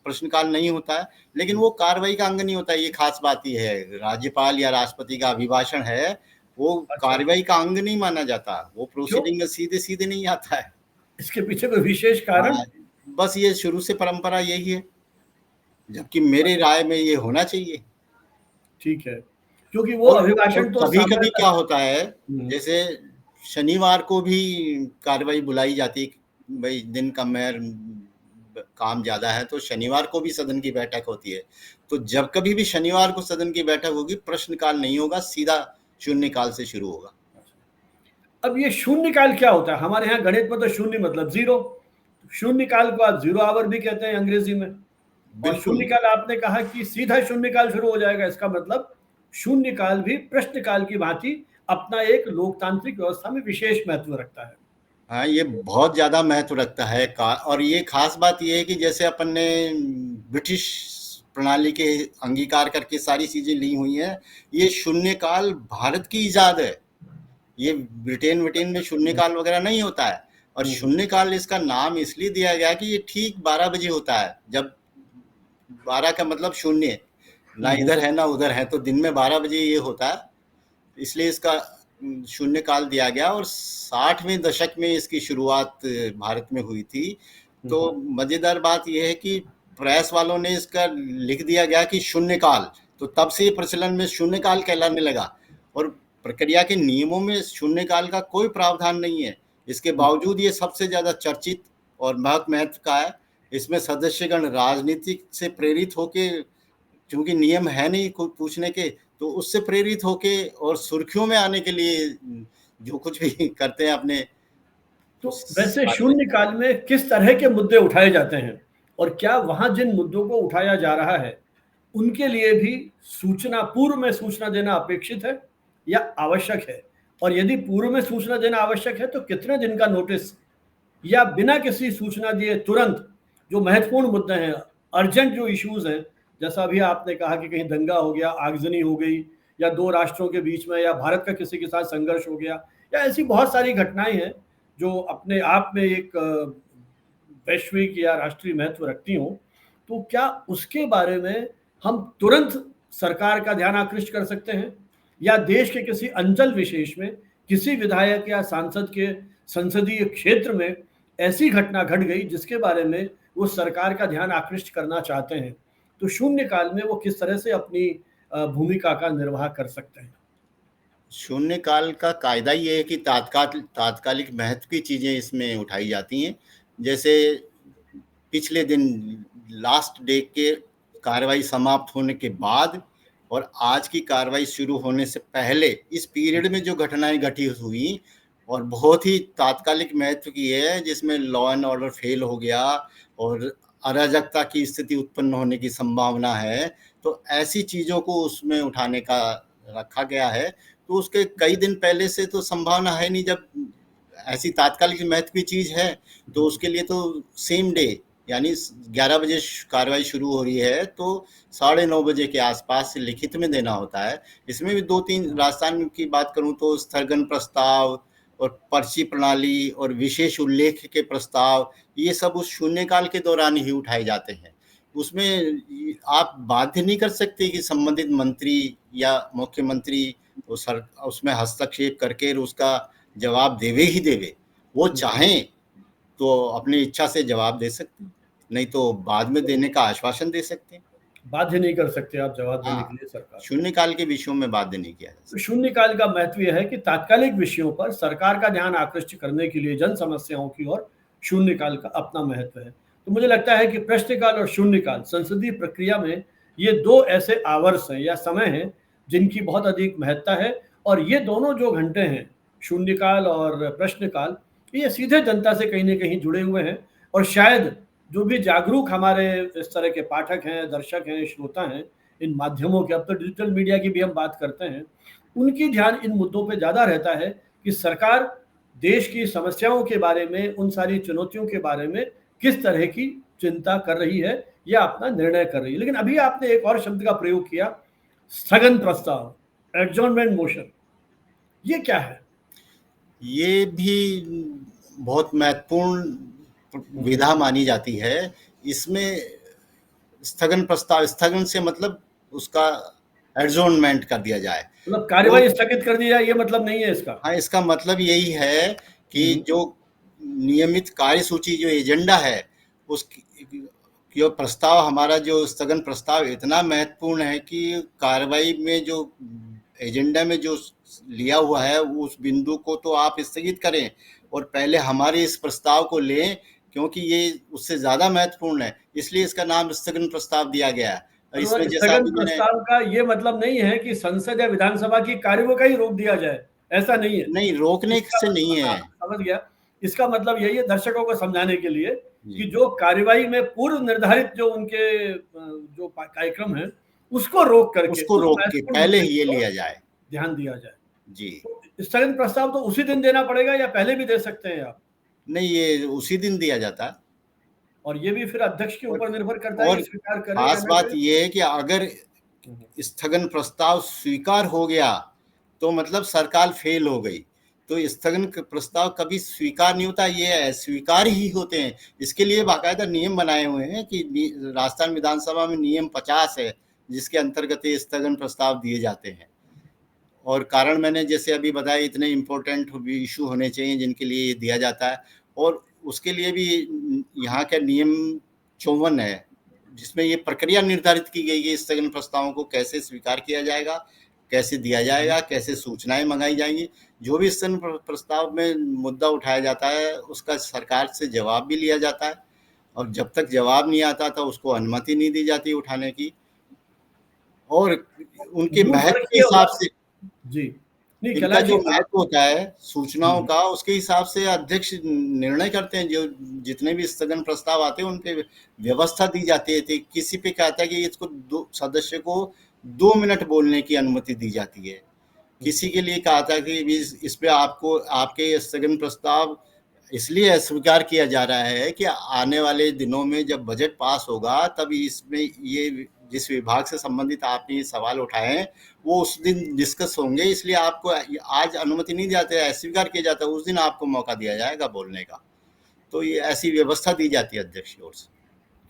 प्रश्नकाल नहीं होता है, लेकिन वो कार्रवाई का अंग नहीं होता है। ये खास बात ही है, राज्यपाल या राष्ट्रपति का अभिभाषण है, वो कार्रवाई का अंग नहीं माना जाता, वो प्रोसीडिंग में सीधे सीधे नहीं आता है। इसके पीछे कोई विशेष कारण? बस ये शुरू से परंपरा यही है, जबकि मेरे राय में ये होना चाहिए। ठीक है, क्योंकि वो अभिभाषण तो कभी कभी क्या होता है, जैसे शनिवार को भी कार्रवाई बुलाई जाती है, भाई दिन का मेयर काम ज्यादा है तो शनिवार को भी सदन की बैठक होती है, तो जब कभी भी शनिवार को सदन की बैठक होगी प्रश्नकाल नहीं होगा, सीधा शून्यकाल से शुरू होगा। अब ये शून्यकाल क्या होता है? हमारे यहाँ गणित में तो शून्य मतलब जीरो, शून्यकाल को आप जीरो आवर भी कहते हैं अंग्रेजी में, और शून्यकाल आपने कहा कि सीधा शून्यकाल शुरू हो जाएगा, इसका मतलब शून्यकाल भी प्रश्नकाल की भांति अपना एक लोकतांत्रिक व्यवस्था में विशेष महत्व रखता है। हाँ, ये बहुत ज्यादा महत्व रखता है और ये खास बात ये है कि जैसे अपन ने ब्रिटिश प्रणाली के अंगीकार करके सारी चीजें ली हुई हैं, ये शून्यकाल भारत की इजाद है, ये ब्रिटेन में शून्यकाल वगैरह नहीं होता है। और शून्यकाल इसका नाम इसलिए दिया गया कि ये ठीक 12 बजे होता है, जब 12 का मतलब शून्य, ना इधर है ना उधर है, तो दिन में 12 बजे ये होता है, इसलिए इसका शून्यकाल दिया गया। और 60वें दशक में इसकी शुरुआत भारत में हुई थी। तो मजेदार बात यह है कि प्रेस वालों ने इसका लिख दिया गया कि शून्यकाल, तो तब से प्रचलन में शून्यकाल कहलाने लगा। और प्रक्रिया के नियमों में शून्यकाल का कोई प्रावधान नहीं है, इसके बावजूद ये सबसे ज्यादा चर्चित और महत्व का है। इसमें सदस्यगण राजनीतिक से प्रेरित होके, क्योंकि नियम है नहीं कुछ पूछने के, तो उससे प्रेरित होके और सुर्खियों में आने के लिए जो कुछ भी करते हैं अपने। तो वैसे शून्यकाल में किस तरह के मुद्दे उठाए जाते हैं और क्या वहां जिन मुद्दों को उठाया जा रहा है उनके लिए भी सूचना, पूर्व में सूचना देना अपेक्षित है या आवश्यक है, और यदि पूर्व में सूचना देना आवश्यक है तो कितने दिन का नोटिस, या बिना किसी सूचना दिए तुरंत जो महत्वपूर्ण मुद्दे हैं, अर्जेंट जो इश्यूज हैं, जैसा अभी आपने कहा कि कहीं दंगा हो गया, आगजनी हो गई, या दो राष्ट्रों के बीच में, या भारत का किसी के साथ संघर्ष हो गया, या ऐसी बहुत सारी घटनाएं हैं जो अपने आप में एक वैश्विक या राष्ट्रीय महत्व रखती हों, तो क्या उसके बारे में हम तुरंत सरकार का ध्यान आकृष्ट कर सकते हैं, या देश के किसी अंचल विशेष में किसी विधायक या सांसद के संसदीय क्षेत्र में ऐसी घटना घट गई जिसके बारे में वो सरकार का ध्यान आकृष्ट करना चाहते हैं, तो शून्यकाल में वो किस तरह से अपनी भूमिका का निर्वाह कर सकते हैं? शून्यकाल का कायदा ये है कि तात्कालिक महत्व की चीजें इसमें उठाई जाती हैं। जैसे पिछले दिन लास्ट डे के कार्रवाई समाप्त होने के बाद और आज की कार्रवाई शुरू होने से पहले इस पीरियड में जो घटनाएं घटी हुई और बहुत ही तात्कालिक महत्व की है, जिसमें लॉ एंड ऑर्डर फेल हो गया और अराजकता की स्थिति उत्पन्न होने की संभावना है, तो ऐसी चीजों को उसमें उठाने का रखा गया है। तो उसके कई दिन पहले से तो संभावना है नहीं, जब ऐसी तात्कालिक महत्व की चीज है तो उसके लिए तो सेम डे यानी 11 बजे कार्रवाई शुरू हो रही है तो 9:30 बजे के आसपास लिखित में देना होता है। इसमें भी 2-3 राजस्थान की बात करूं तो स्थगन प्रस्ताव और पर्ची प्रणाली और विशेष उल्लेख के प्रस्ताव, ये सब उस शून्यकाल के दौरान ही उठाए जाते हैं। उसमें आप बाध्य नहीं कर सकते कि संबंधित मंत्री या मुख्यमंत्री उसमें हस्तक्षेप करके उसका जवाब देवे ही देवे। वो चाहें तो अपनी इच्छा से जवाब दे सकते हैं, नहीं तो बाद में देने का आश्वासन दे सकते हैं। बाध्य नहीं कर सकते आप जवाब देने के लिए सरकार। शून्यकाल के विषयों में बाध्य नहीं किया जा सकता। शून्यकाल का महत्व यह है कि तात्कालिक विषयों पर सरकार का ध्यान आकृष्ट करने के लिए जन समस्याओं की ओर शून्यकाल का अपना महत्व है। तो मुझे लगता है कि प्रश्नकाल और शून्यकाल संसदीय प्रक्रिया में ये दो ऐसे आवर्स हैं या समय हैं जिनकी बहुत अधिक महत्ता है, और ये दोनों जो घंटे हैं, शून्यकाल और प्रश्नकाल, ये सीधे जनता से कहीं ना कहीं जुड़े हुए हैं। और शायद जो भी जागरूक हमारे इस तरह के पाठक हैं, दर्शक हैं, श्रोता हैं, इन माध्यमों के, अब तो डिजिटल मीडिया की भी हम बात करते हैं, उनकी ध्यान इन मुद्दों पे ज़्यादा रहता है कि सरकार देश की समस्याओं के बारे में, उन सारी चुनौतियों के बारे में किस तरह की चिंता कर रही है या अपना निर्णय कर रही है। लेकिन अभी आपने एक और शब्द का प्रयोग किया, स्थगन प्रस्ताव, एडजॉर्नमेंट मोशन, ये क्या है? ये भी बहुत महत्वपूर्ण विधा मानी जाती है। इसमें स्थगन प्रस्ताव, स्थगन से मतलब उसका एडजॉर्नमेंट कर दिया जाए, मतलब कार्यवाही स्थगित कर दी जाए, ये मतलब नहीं है इसका। हाँ, इसका मतलब यही है कि जो नियमित कार्यसूची, जो एजेंडा है, उसकी जो प्रस्ताव, हमारा जो स्थगन प्रस्ताव इतना महत्वपूर्ण है कि कार्रवाई में जो एजेंडा में जो लिया हुआ है उस बिंदु को तो आप स्थगित करें और पहले हमारे इस प्रस्ताव को लें, क्योंकि ये उससे ज्यादा महत्वपूर्ण है, इसलिए इसका नाम स्थगन प्रस्ताव दिया गया है। और इसमें स्थगन प्रस्ताव का ये मतलब नहीं है कि संसद या विधानसभा की कार्यवाही रोक दिया जाए, ऐसा नहीं है। नहीं, रोकने से नहीं है। समझ गया। इसका मतलब यही है, दर्शकों को समझाने के लिए, कि जो कार्यवाही में पूर्व निर्धारित जो उनके जो कार्यक्रम है उसको रोक करके, उसको रोक के पहले ये लिया जाए, ध्यान दिया जाए जी। तो स्थगन प्रस्ताव तो उसी दिन देना पड़ेगा या पहले भी दे सकते हैं आप? नहीं, ये उसी दिन दिया जाता है। और ये भी फिर अध्यक्ष के ऊपर निर्भर करता है और कि स्वीकार करें। खास बात ये है कि अगर स्थगन प्रस्ताव स्वीकार हो गया तो मतलब सरकार फेल हो गई, तो स्थगन प्रस्ताव कभी स्वीकार नहीं होता, ये अस्वीकार ही होते हैं। इसके लिए बाकायदा नियम बनाए हुए हैं कि राजस्थान विधानसभा में नियम 50 है जिसके अंतर्गत ये स्थगन प्रस्ताव दिए जाते हैं। और कारण मैंने जैसे अभी बताया, इतने इम्पोर्टेंट इशू होने चाहिए जिनके लिए ये दिया जाता है। और उसके लिए भी यहाँ का नियम 54 है जिसमें ये प्रक्रिया निर्धारित की गई है, स्थगन प्रस्तावों को कैसे स्वीकार किया जाएगा, कैसे दिया जाएगा, कैसे सूचनाएं मंगाई जाएंगी। जो भी स्थगन प्रस्ताव में मुद्दा उठाया जाता है उसका सरकार से जवाब भी लिया जाता है, और जब तक जवाब नहीं आता था उसको अनुमति नहीं दी जाती उठाने की। और उनके महत्व के हिसाब से, जी, इनका जो महत्व होता है सूचनाओं का, उसके हिसाब से अध्यक्ष निर्णय करते हैं। जो जितने भी स्थगन प्रस्ताव आते हैं उन पे व्यवस्था दी जाती है। किसी पे कहता है कि इसको सदस्य को 2 मिनट बोलने की अनुमति दी जाती है, किसी के लिए कहा था कि इस पे आपको आपके स्थगन प्रस्ताव इसलिए अस्वीकार किया जा रहा है कि आने वाले दिनों में जब बजट पास होगा तब इसमें ये जिस विभाग से संबंधित आपने ये सवाल उठाए हैं वो उस दिन डिस्कस होंगे, इसलिए आपको आज अनुमति नहीं जाती है, अस्वीकार किया जाता है, उस दिन आपको मौका दिया जाएगा बोलने का। तो ये ऐसी व्यवस्था दी जाती है अध्यक्ष की ओर से।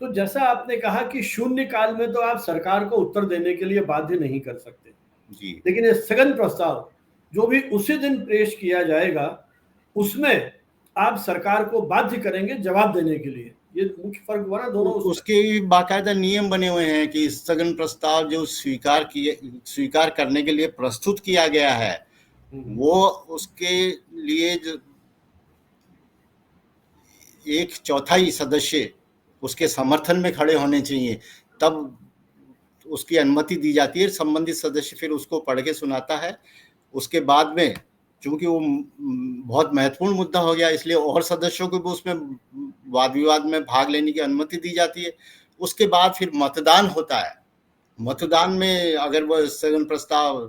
तो जैसा आपने कहा कि शून्य काल में तो आप सरकार को उत्तर देने के लिए बाध्य नहीं कर सकते जी, लेकिन ये स्थगन प्रस्ताव जो भी उसी दिन पेश किया जाएगा उसमें आप सरकार को बाध्य करेंगे जवाब देने के लिए। ये मुख्य फर्क हुआ ना दोनों उसमें। उसके बाकायदा नियम बने हुए हैं कि स्थगन प्रस्ताव जो स्वीकार करने के लिए प्रस्तुत किया गया है वो उसके लिए जो 1/4 सदस्य उसके समर्थन में खड़े होने चाहिए, तब उसकी अनुमति दी जाती है। संबंधित सदस्य फिर उसको पढ़ के सुनाता है। उसके बाद में चूंकि वो बहुत महत्वपूर्ण मुद्दा हो गया इसलिए और सदस्यों को भी उसमें वाद विवाद में भाग लेने की अनुमति दी जाती है। उसके बाद फिर मतदान होता है। मतदान में अगर वह स्थगन प्रस्ताव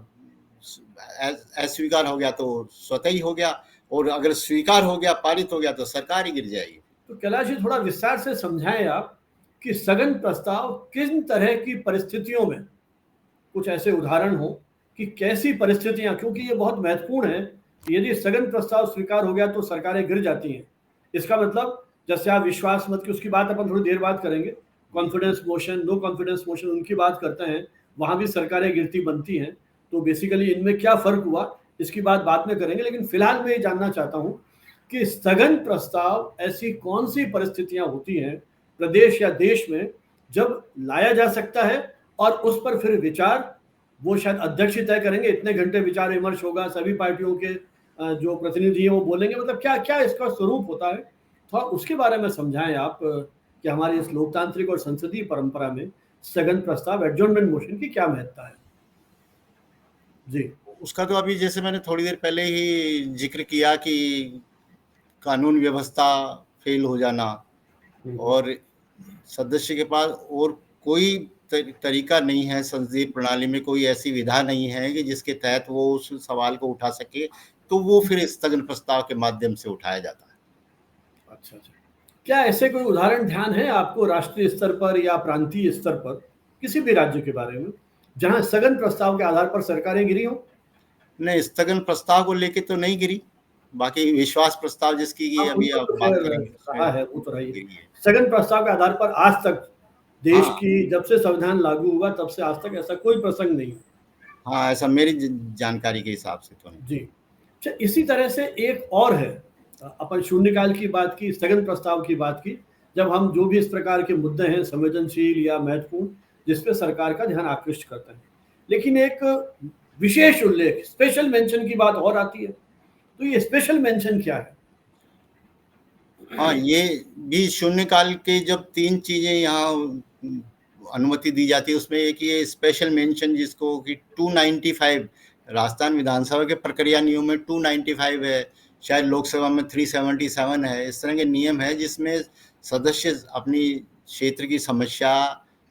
अस्वीकार हो गया तो स्वतः ही हो गया, और अगर स्वीकार हो गया, पारित हो गया तो सरकार ही गिर जाएगी। तो कैलाश जी थोड़ा विस्तार से समझाएं आप कि स्थगन प्रस्ताव किन तरह की परिस्थितियों में, कुछ ऐसे उदाहरण हो कि कैसी परिस्थितियां, क्योंकि ये बहुत महत्वपूर्ण है कि यदि स्थगन प्रस्ताव स्वीकार हो गया तो सरकारें गिर जाती हैं। इसका मतलब जैसे आप विश्वास मत की, उसकी बात अपन थोड़ी देर बाद करेंगे, confidence motion, no confidence motion उनकी बात करते हैं, वहां भी सरकारें गिरती बनती हैं। तो बेसिकली इनमें क्या फर्क हुआ इसकी बात बाद में करेंगे, लेकिन फिलहाल मैं ये जानना चाहता हूं कि स्थगन प्रस्ताव ऐसी कौन सी परिस्थितियां होती हैं प्रदेश या देश में जब लाया जा सकता है और उस पर फिर विचार वो शायद अध्यक्ष तय करेंगे, इतने घंटे विचार विमर्श होगा, सभी पार्टियों के जो प्रतिनिधि हैं वो बोलेंगे, मतलब क्या क्या इसका स्वरूप होता है, थोड़ा उसके बारे में समझाएं आप कि हमारी इस लोकतांत्रिक और संसदीय परंपरा में स्थगन प्रस्ताव एडजॉर्नमेंट मोशन की क्या महत्ता है। जी, उसका तो अभी जैसे मैंने थोड़ी देर पहले ही जिक्र किया कि कानून व्यवस्था फेल हो जाना और सदस्य के पास और कोई तरीका नहीं है, संसदीय प्रणाली में कोई ऐसी विधा नहीं है कि जिसके तहत वो उस सवाल को उठा सके, तो वो फिर स्थगन प्रस्ताव के माध्यम से उठाया जाता है। अच्छा अच्छा, क्या ऐसे कोई उदाहरण ध्यान है आपको राष्ट्रीय स्तर पर या प्रांतीय स्तर पर किसी भी राज्य के बारे में जहां स्थगन प्रस्ताव के आधार पर सरकारें गिरी हो? नहीं, स्थगन प्रस्ताव को लेके तो नहीं गिरी, बाकी विश्वास प्रस्ताव जिसकी की अभी आप बात करेंगे रहा है वो तो रही है। स्थगन प्रस्ताव के आधार पर आज तक देश की जब से संविधान लागू हुआ तब से आज तक ऐसा कोई प्रसंग नहीं। हाँ, ऐसा मेरी जानकारी के हिसाब से तो नहीं। जी, अच्छा, इसी तरह से एक और है, अपन शून्यकाल की बात की, स्थगन प्रस्ताव की बात की, जब हम जो भी इस प्रकार के मुद्दे हैं संवेदनशील या महत्वपूर्ण जिसपे सरकार का ध्यान आकृष्ट करते हैं, लेकिन एक विशेष उल्लेख, स्पेशल मेंशन की बात और आती है, तो ये स्पेशल मेंशन क्या है? हाँ, ये भी शून्यकाल के जब 3 चीजें यहाँ अनुमति दी जाती है उसमें एक ये स्पेशल मेंशन जिसको कि 295 राजस्थान विधानसभा के प्रक्रिया नियम में 295 है, शायद लोकसभा में 377 है, इस तरह के नियम है जिसमें सदस्य अपनी क्षेत्र की समस्या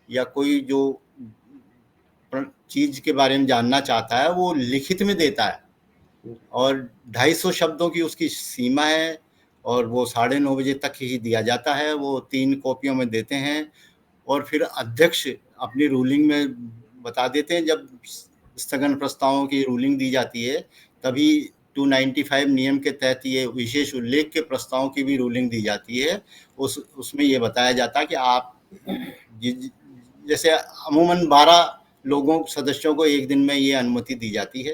या कोई जो चीज के बारे में जानना चाहता है वो लिखित में देता है और 250 शब्दों की उसकी सीमा है और वो 9:30 बजे तक ही दिया जाता है। वो 3 कॉपियों में देते हैं और फिर अध्यक्ष अपनी रूलिंग में बता देते हैं। जब स्थगन प्रस्तावों की रूलिंग दी जाती है तभी 295 नियम के तहत ये विशेष उल्लेख के प्रस्तावों की भी रूलिंग दी जाती है। उसमें ये बताया जाता है कि आप जैसे अमूमन 12 लोगों सदस्यों को एक दिन में ये अनुमति दी जाती है,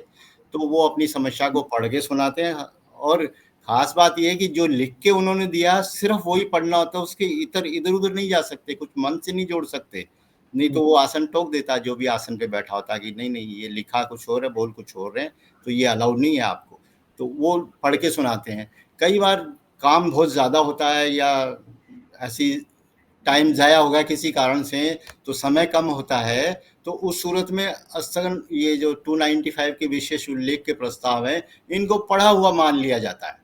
तो वो अपनी समस्या को पढ़ के सुनाते हैं। और खास बात यह है कि जो लिख के उन्होंने दिया सिर्फ वही पढ़ना होता है, उसके इधर उधर नहीं जा सकते, कुछ मन से नहीं जोड़ सकते, नहीं तो वो आसन टोक देता है जो भी आसन पे बैठा होता है कि नहीं ये लिखा कुछ और है, बोल कुछ और है, तो ये अलाउड नहीं है आपको, तो वो पढ़ के सुनाते हैं। कई बार काम बहुत ज़्यादा होता है या ऐसी टाइम ज़ाया होगा किसी कारण से, तो समय कम होता है, तो उस सूरत में स्थगन ये जो 295 के विशेष उल्लेख के प्रस्ताव हैं इनको पढ़ा हुआ मान लिया जाता है।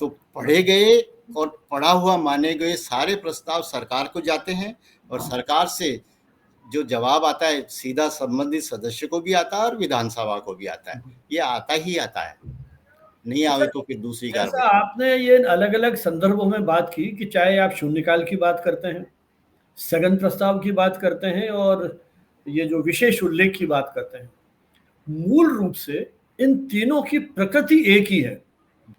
तो पढ़े गए और पढ़ा हुआ माने गए सारे प्रस्ताव सरकार को जाते हैं और सरकार से जो जवाब आता है सीधा संबंधित सदस्य को भी आता है और विधानसभा को भी आता है, ये आता ही आता है, नहीं आवे तो फिर दूसरी जैसा कार्रवाई। आपने ये अलग-अलग संदर्भों में बात की कि चाहे आप शून्यकाल की बात करते हैं, स्थगन प्रस्ताव की बात करते हैं और ये जो विशेष उल्लेख की बात करते हैं, मूल रूप से इन तीनों की प्रकृति एक ही है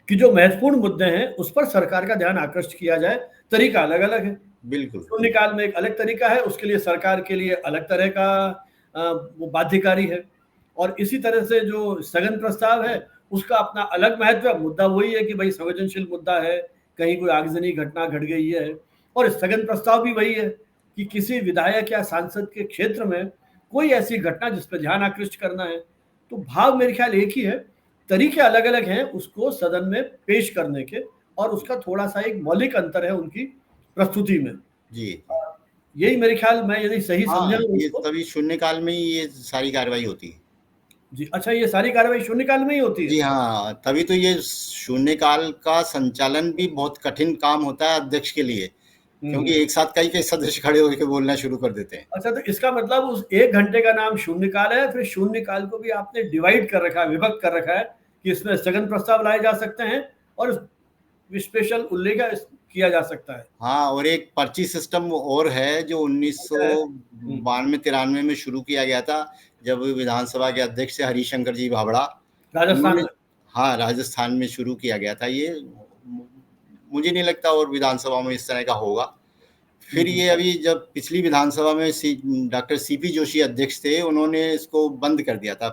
कि जो महत्वपूर्ण मुद्दे हैं उस पर सरकार का ध्यान आकृष्ट किया जाए, तरीका अलग-अलग है। बिल्कुल। शून्यकाल में एक अलग तरीका है, उसके लिए सरकार के लिए अलग तरह का वो बाध्यकारी है और इसी तरह से जो स्थगन प्रस्ताव है उसका अपना अलग महत्व है। मुद्दा वही है कि भाई संवेदनशील मुद्दा है, कहीं कोई आगजनी घटना घट गई है और स्थगन प्रस्ताव भी वही है कि किसी विधायक या सांसद के क्षेत्र में कोई ऐसी घटना जिस पर ध्यान आकृष्ट करना है। तो भाव मेरे ख्याल एक ही है, तरीके अलग-अलग हैं उसको सदन में पेश करने के और उसका थोड़ा-सा एक मौलिक अंतर है उनकी प्रस्तुति में। जी। यही मेरे ख्याल मैं यदि सही समझा हूँ ये उसको। तभी शून्यकाल में ही ये सारी कार्रवाई होती है। जी, अच्छा ये सारी कार्रवाई शून्यकाल में ही होती है? जी हाँ, तभी तो ये शून्यकाल का संचालन भी बहुत कठिन काम होता है अध्यक्ष के लिए, क्योंकि एक साथ कई सदस्य खड़े होकर बोलना शुरू कर देते हैं। अच्छा, तो इसका मतलब उस 1 घंटे का नाम शून्यकाल है, फिर शून्यकाल को भी आपने डिवाइड कर रखा है, विभक्त कर रखा है कि इसमें स्थगन प्रस्ताव लाए जा सकते हैं और स्पेशल उल्लेख किया जा सकता है। हाँ, और एक पर्ची सिस्टम और है जो 1992-93 में शुरू किया गया था, जब विधानसभा के अध्यक्ष हरिशंकर जी भाभड़ा, राजस्थान में। हाँ, राजस्थान में शुरू किया गया था ये। मुझे नहीं लगता और विधानसभा में इस तरह का होगा। फिर ये अभी जब पिछली विधानसभा में डॉक्टर सीपी जोशी अध्यक्ष थे, उन्होंने इसको बंद कर दिया था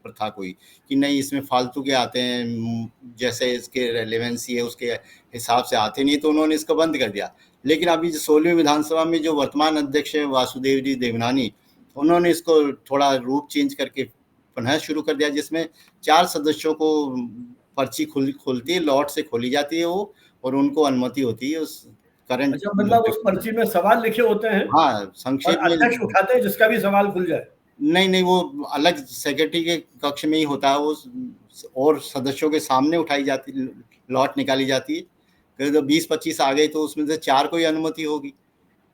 प्रथा को ही, कि नहीं इसमें फालतू के आते हैं, जैसे इसके रेलेवेंसी है उसके हिसाब से आते नहीं, तो उन्होंने इसको बंद कर दिया। लेकिन अभी 16वीं विधानसभा में जो वर्तमान अध्यक्ष हैं वासुदेव जी देवनानी, उन्होंने इसको थोड़ा रूप चेंज करके पुनः शुरू कर दिया, जिसमें 4 सदस्यों को पर्ची खुलती है, लॉट से खोली जाती है वो, और उनको अनुमति होती है उस करंट। अच्छा, मतलब उस पर्ची में सवाल लिखे होते हैं। हाँ, संक्षेप और में अध्यक्ष उठाते हैं जिसका भी सवाल खुल जाए। नहीं, वो अलग सेक्रेटरी के कक्ष में ही होता है वो, और सदस्यों के सामने उठाई जाती, लॉट निकाली जाती है। तो 20-25 आ गए तो उसमें से 4 को ही अनुमति होगी,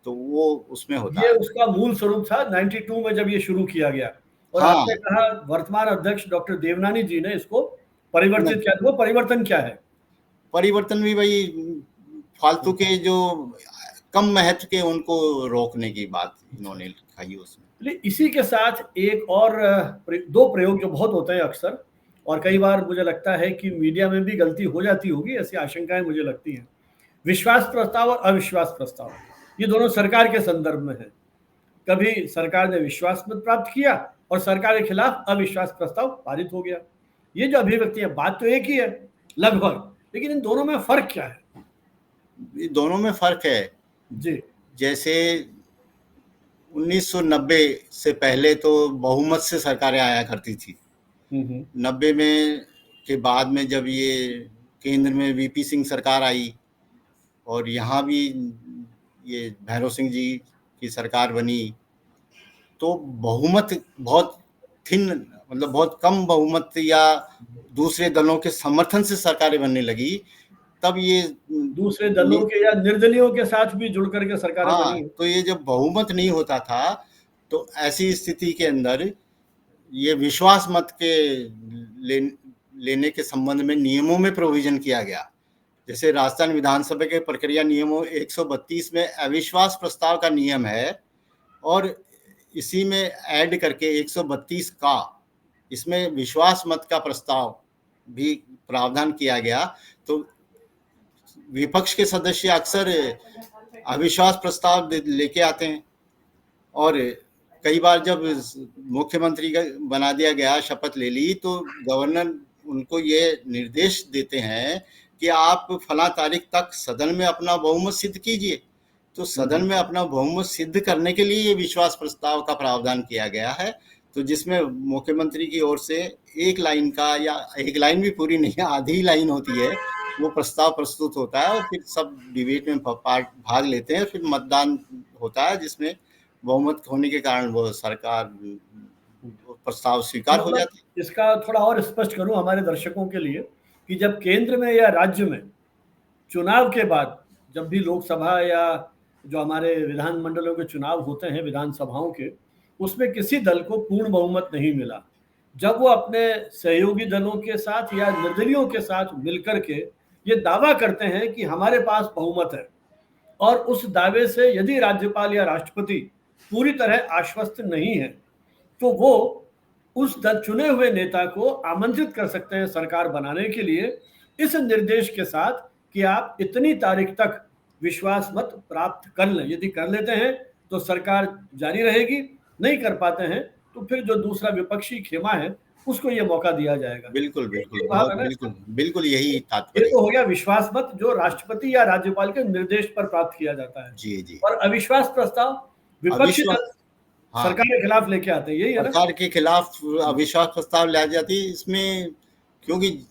तो वो उसमें होता है। ये उसका मूल स्वरूप था 92 में जब ये शुरू किया गया। और हाँ, आपने कहा वर्तमान अध्यक्ष डॉक्टर देवनानी जी ने इसको परिवर्तित किया, वो परिवर्तन क्या है? परिवर्तन भी वही फालतू के जो कम महत्व के उनको रोकने की बात इन्होंने कही उसमें। इसी के साथ एक और 2 प्रयोग जो बहुत होते हैं अक्सर, और कई बार मुझे लगता है कि मीडिया में भी गलती हो जाती होगी, ऐसी आशंकाएं मुझे लगती हैं। विश्वास प्रस्ताव और अविश्वास प्रस्ताव, ये दोनों सरकार के संदर्भ में है। कभी सरकार ने विश्वास मत प्राप्त किया और सरकार के खिलाफ अविश्वास प्रस्ताव पारित हो गया। ये जो अभिव्यक्ति है, बात तो एक ही है लगभग, लेकिन इन दोनों में फर्क क्या है? दोनों में फर्क है जी। जैसे 1990 से पहले तो बहुमत से सरकारें आया करती थी। 90 में के बाद में जब ये केंद्र में वीपी सिंह सरकार आई और यहाँ भी ये भैरव सिंह जी की सरकार बनी, तो बहुमत बहुत थिन, मतलब बहुत कम बहुमत या दूसरे दलों के समर्थन से सरकारें बनने लगी। तब ये दूसरे दलों के या निर्दलियों के साथ भी जुड़ करके सरकारें बनी। तो ये जब बहुमत नहीं होता था, तो ऐसी स्थिति के अंदर ये विश्वास मत के लेने के संबंध में नियमों में प्रोविजन किया गया। जैसे राजस्थान विधानसभा के प्रक्रिया नियमों 132 में अविश्वास प्रस्ताव का नियम है, और इसी में ऐड करके 132 का, इसमें विश्वास मत का प्रस्ताव भी प्रावधान किया गया। तो विपक्ष के सदस्य अक्सर अविश्वास प्रस्ताव लेके आते हैं, और कई बार जब मुख्यमंत्री का बना दिया गया, शपथ ले ली, तो गवर्नर उनको ये निर्देश देते हैं कि आप फला तारीख तक सदन में अपना बहुमत सिद्ध कीजिए। तो सदन में अपना बहुमत सिद्ध करने के लिए ये विश्वास प्रस्ताव का प्रावधान किया गया है, तो जिसमें मुख्यमंत्री की ओर से एक लाइन का, या एक लाइन भी पूरी नहीं है, आधी लाइन होती है, वो प्रस्ताव प्रस्तुत होता है और फिर सब डिबेट में भाग लेते हैं, फिर मतदान होता है जिसमें बहुमत होने के कारण वो सरकार प्रस्ताव स्वीकार हो जाती है। इसका थोड़ा और स्पष्ट करूं हमारे दर्शकों के लिए कि जब केंद्र में या राज्य में चुनाव के बाद जब भी लोकसभा या जो हमारे विधानमंडलों के चुनाव होते हैं, विधानसभाओं के, उसमें किसी दल को पूर्ण बहुमत नहीं मिला। जब वो अपने सहयोगी दलों के साथ या निर्दलीयों के साथ मिलकर के ये दावा करते हैं कि हमारे पास बहुमत है, और उस दावे से यदि राज्यपाल या राष्ट्रपति पूरी तरह आश्वस्त नहीं है, तो वो उस चुने हुए नेता को आमंत्रित कर सकते हैं सरकार बनाने के लिए, इस निर्देश के साथ कि आप इतनी तारीख तक विश्वास मत प्राप्त कर लें। यदि कर लेते हैं तो सरकार जारी रहेगी, नहीं कर पाते हैं तो फिर जो दूसरा विपक्षी खेमा है उसको ये मौका दिया जाएगा। बिल्कुल बिल्कुल बिल्कुल यही ये तात्पर्य तो हो गया विश्वास मत, जो राष्ट्रपति या राज्यपाल के निर्देश पर प्राप्त किया जाता है। जी जी। और अविश्वास प्रस्ताव विपक्षी दल सरकार के खिलाफ लेके आते हैं, यही है ना? सरकार के खिलाफ अविश्वास प्रस्ताव लाई जाती है इसमें, क्योंकि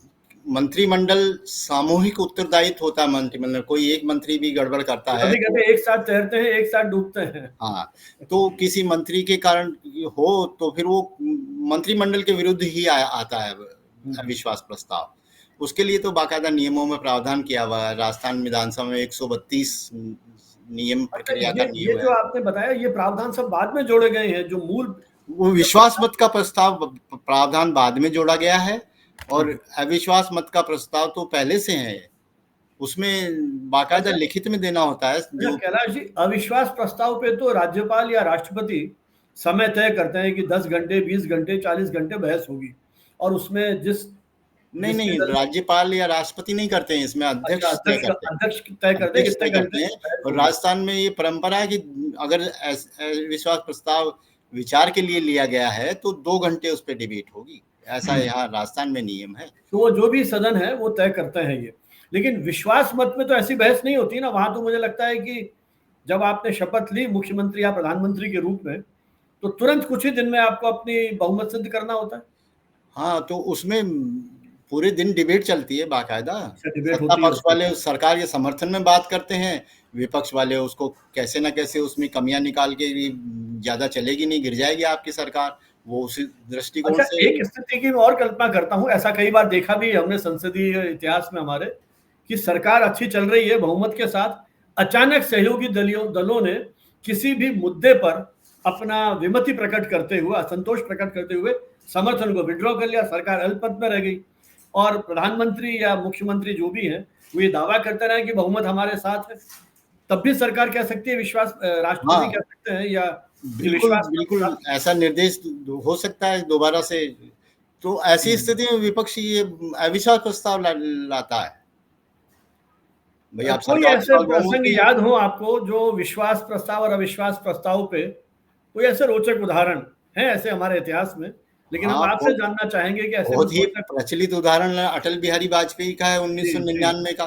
मंत्रिमंडल सामूहिक उत्तरदायित्व होता है। मंत्रिमंडल, कोई एक मंत्री भी गड़बड़ करता है, कभी कहते हैं एक साथ तैरते हैं एक साथ डूबते हैं। हाँ, तो किसी मंत्री के कारण हो तो फिर वो मंत्रिमंडल के विरुद्ध ही आता है अविश्वास प्रस्ताव। उसके लिए तो बाकायदा नियमों में प्रावधान किया हुआ है। राजस्थान विधानसभा में 132 नियम प्रक्रिया का नियम ये जो आपने बताया, ये प्रावधान सब बाद में जोड़े गए हैं, जो मूल वो विश्वास मत का प्रस्ताव प्रावधान बाद में जोड़ा गया है, और अविश्वास मत का प्रस्ताव तो पहले से है, उसमें बाकायदा लिखित में देना होता है। जो कैलाश जी, अविश्वास प्रस्ताव पे तो राज्यपाल या राष्ट्रपति समय तय करते हैं कि 10 घंटे 20 घंटे 40 घंटे बहस होगी, और उसमें नहीं, राज्यपाल या राष्ट्रपति नहीं करते हैं, इसमें अध्यक्ष तय करते हैं। और राजस्थान में ये परंपरा है कि अगर विश्वास प्रस्ताव विचार के लिए लिया गया है तो 2 घंटे उस पर डिबेट होगी, ऐसा यहाँ राजस्थान में नियम है। तो वो जो भी सदन है वो तय करते हैं ये। लेकिन विश्वास मत में तो ऐसी बहस नहीं होती ना, वहां तो मुझे लगता है कि जब आपने शपथ ली मुख्यमंत्री या प्रधानमंत्री के रूप में, तो तुरंत कुछ ही दिन में आपको अपनी बहुमत सिद्ध करना होता है। हाँ, तो उसमें पूरे दिन डिबेट चलती है बाकायदा। सत्ता पक्ष वाले सरकार के समर्थन में बात करते हैं, विपक्ष वाले उसको कैसे ना कैसे उसमें कमियां निकाल के, ज्यादा चलेगी नहीं, गिर जाएगी आपकी सरकार, वो उसी दृष्टिकोण से। एक स्थिति की मैं और कल्पना करता हूँ, ऐसा कई बार देखा भी हमने संसदीय इतिहास में हमारे, कि सरकार अच्छी चल रही है बहुमत के साथ, अचानक सहयोगी दलों ने किसी भी मुद्दे पर अपना विमति प्रकट करते हुए, असंतोष प्रकट करते हुए समर्थन को विड्रॉ कर लिया, सरकार अल्पमत में रह गई, और प्रधानमंत्री या मुख्यमंत्री जो भी हैं वो ये दावा करते रहे कि बहुमत हमारे साथ है। तब भी सरकार कह सकती है, विश्वास राष्ट्रपति कह सकते हैं, या बिल्कुल ऐसा निर्देश हो सकता है दोबारा से। तो ऐसी स्थिति में विपक्ष ये अविश्वास प्रस्ताव लाता है। भाई, आप कोई ऐसे प्रसंग याद हो आपको जो विश्वास प्रस्ताव और अविश्वास प्रस्ताव पे कोई ऐसे रोचक उदाहरण है ऐसे हमारे इतिहास में? लेकिन हम आपसे जानना चाहेंगे कि ऐसे बहुत ही प्रचलित उदाहरण अटल बिहारी वाजपेयी का है 1999 का।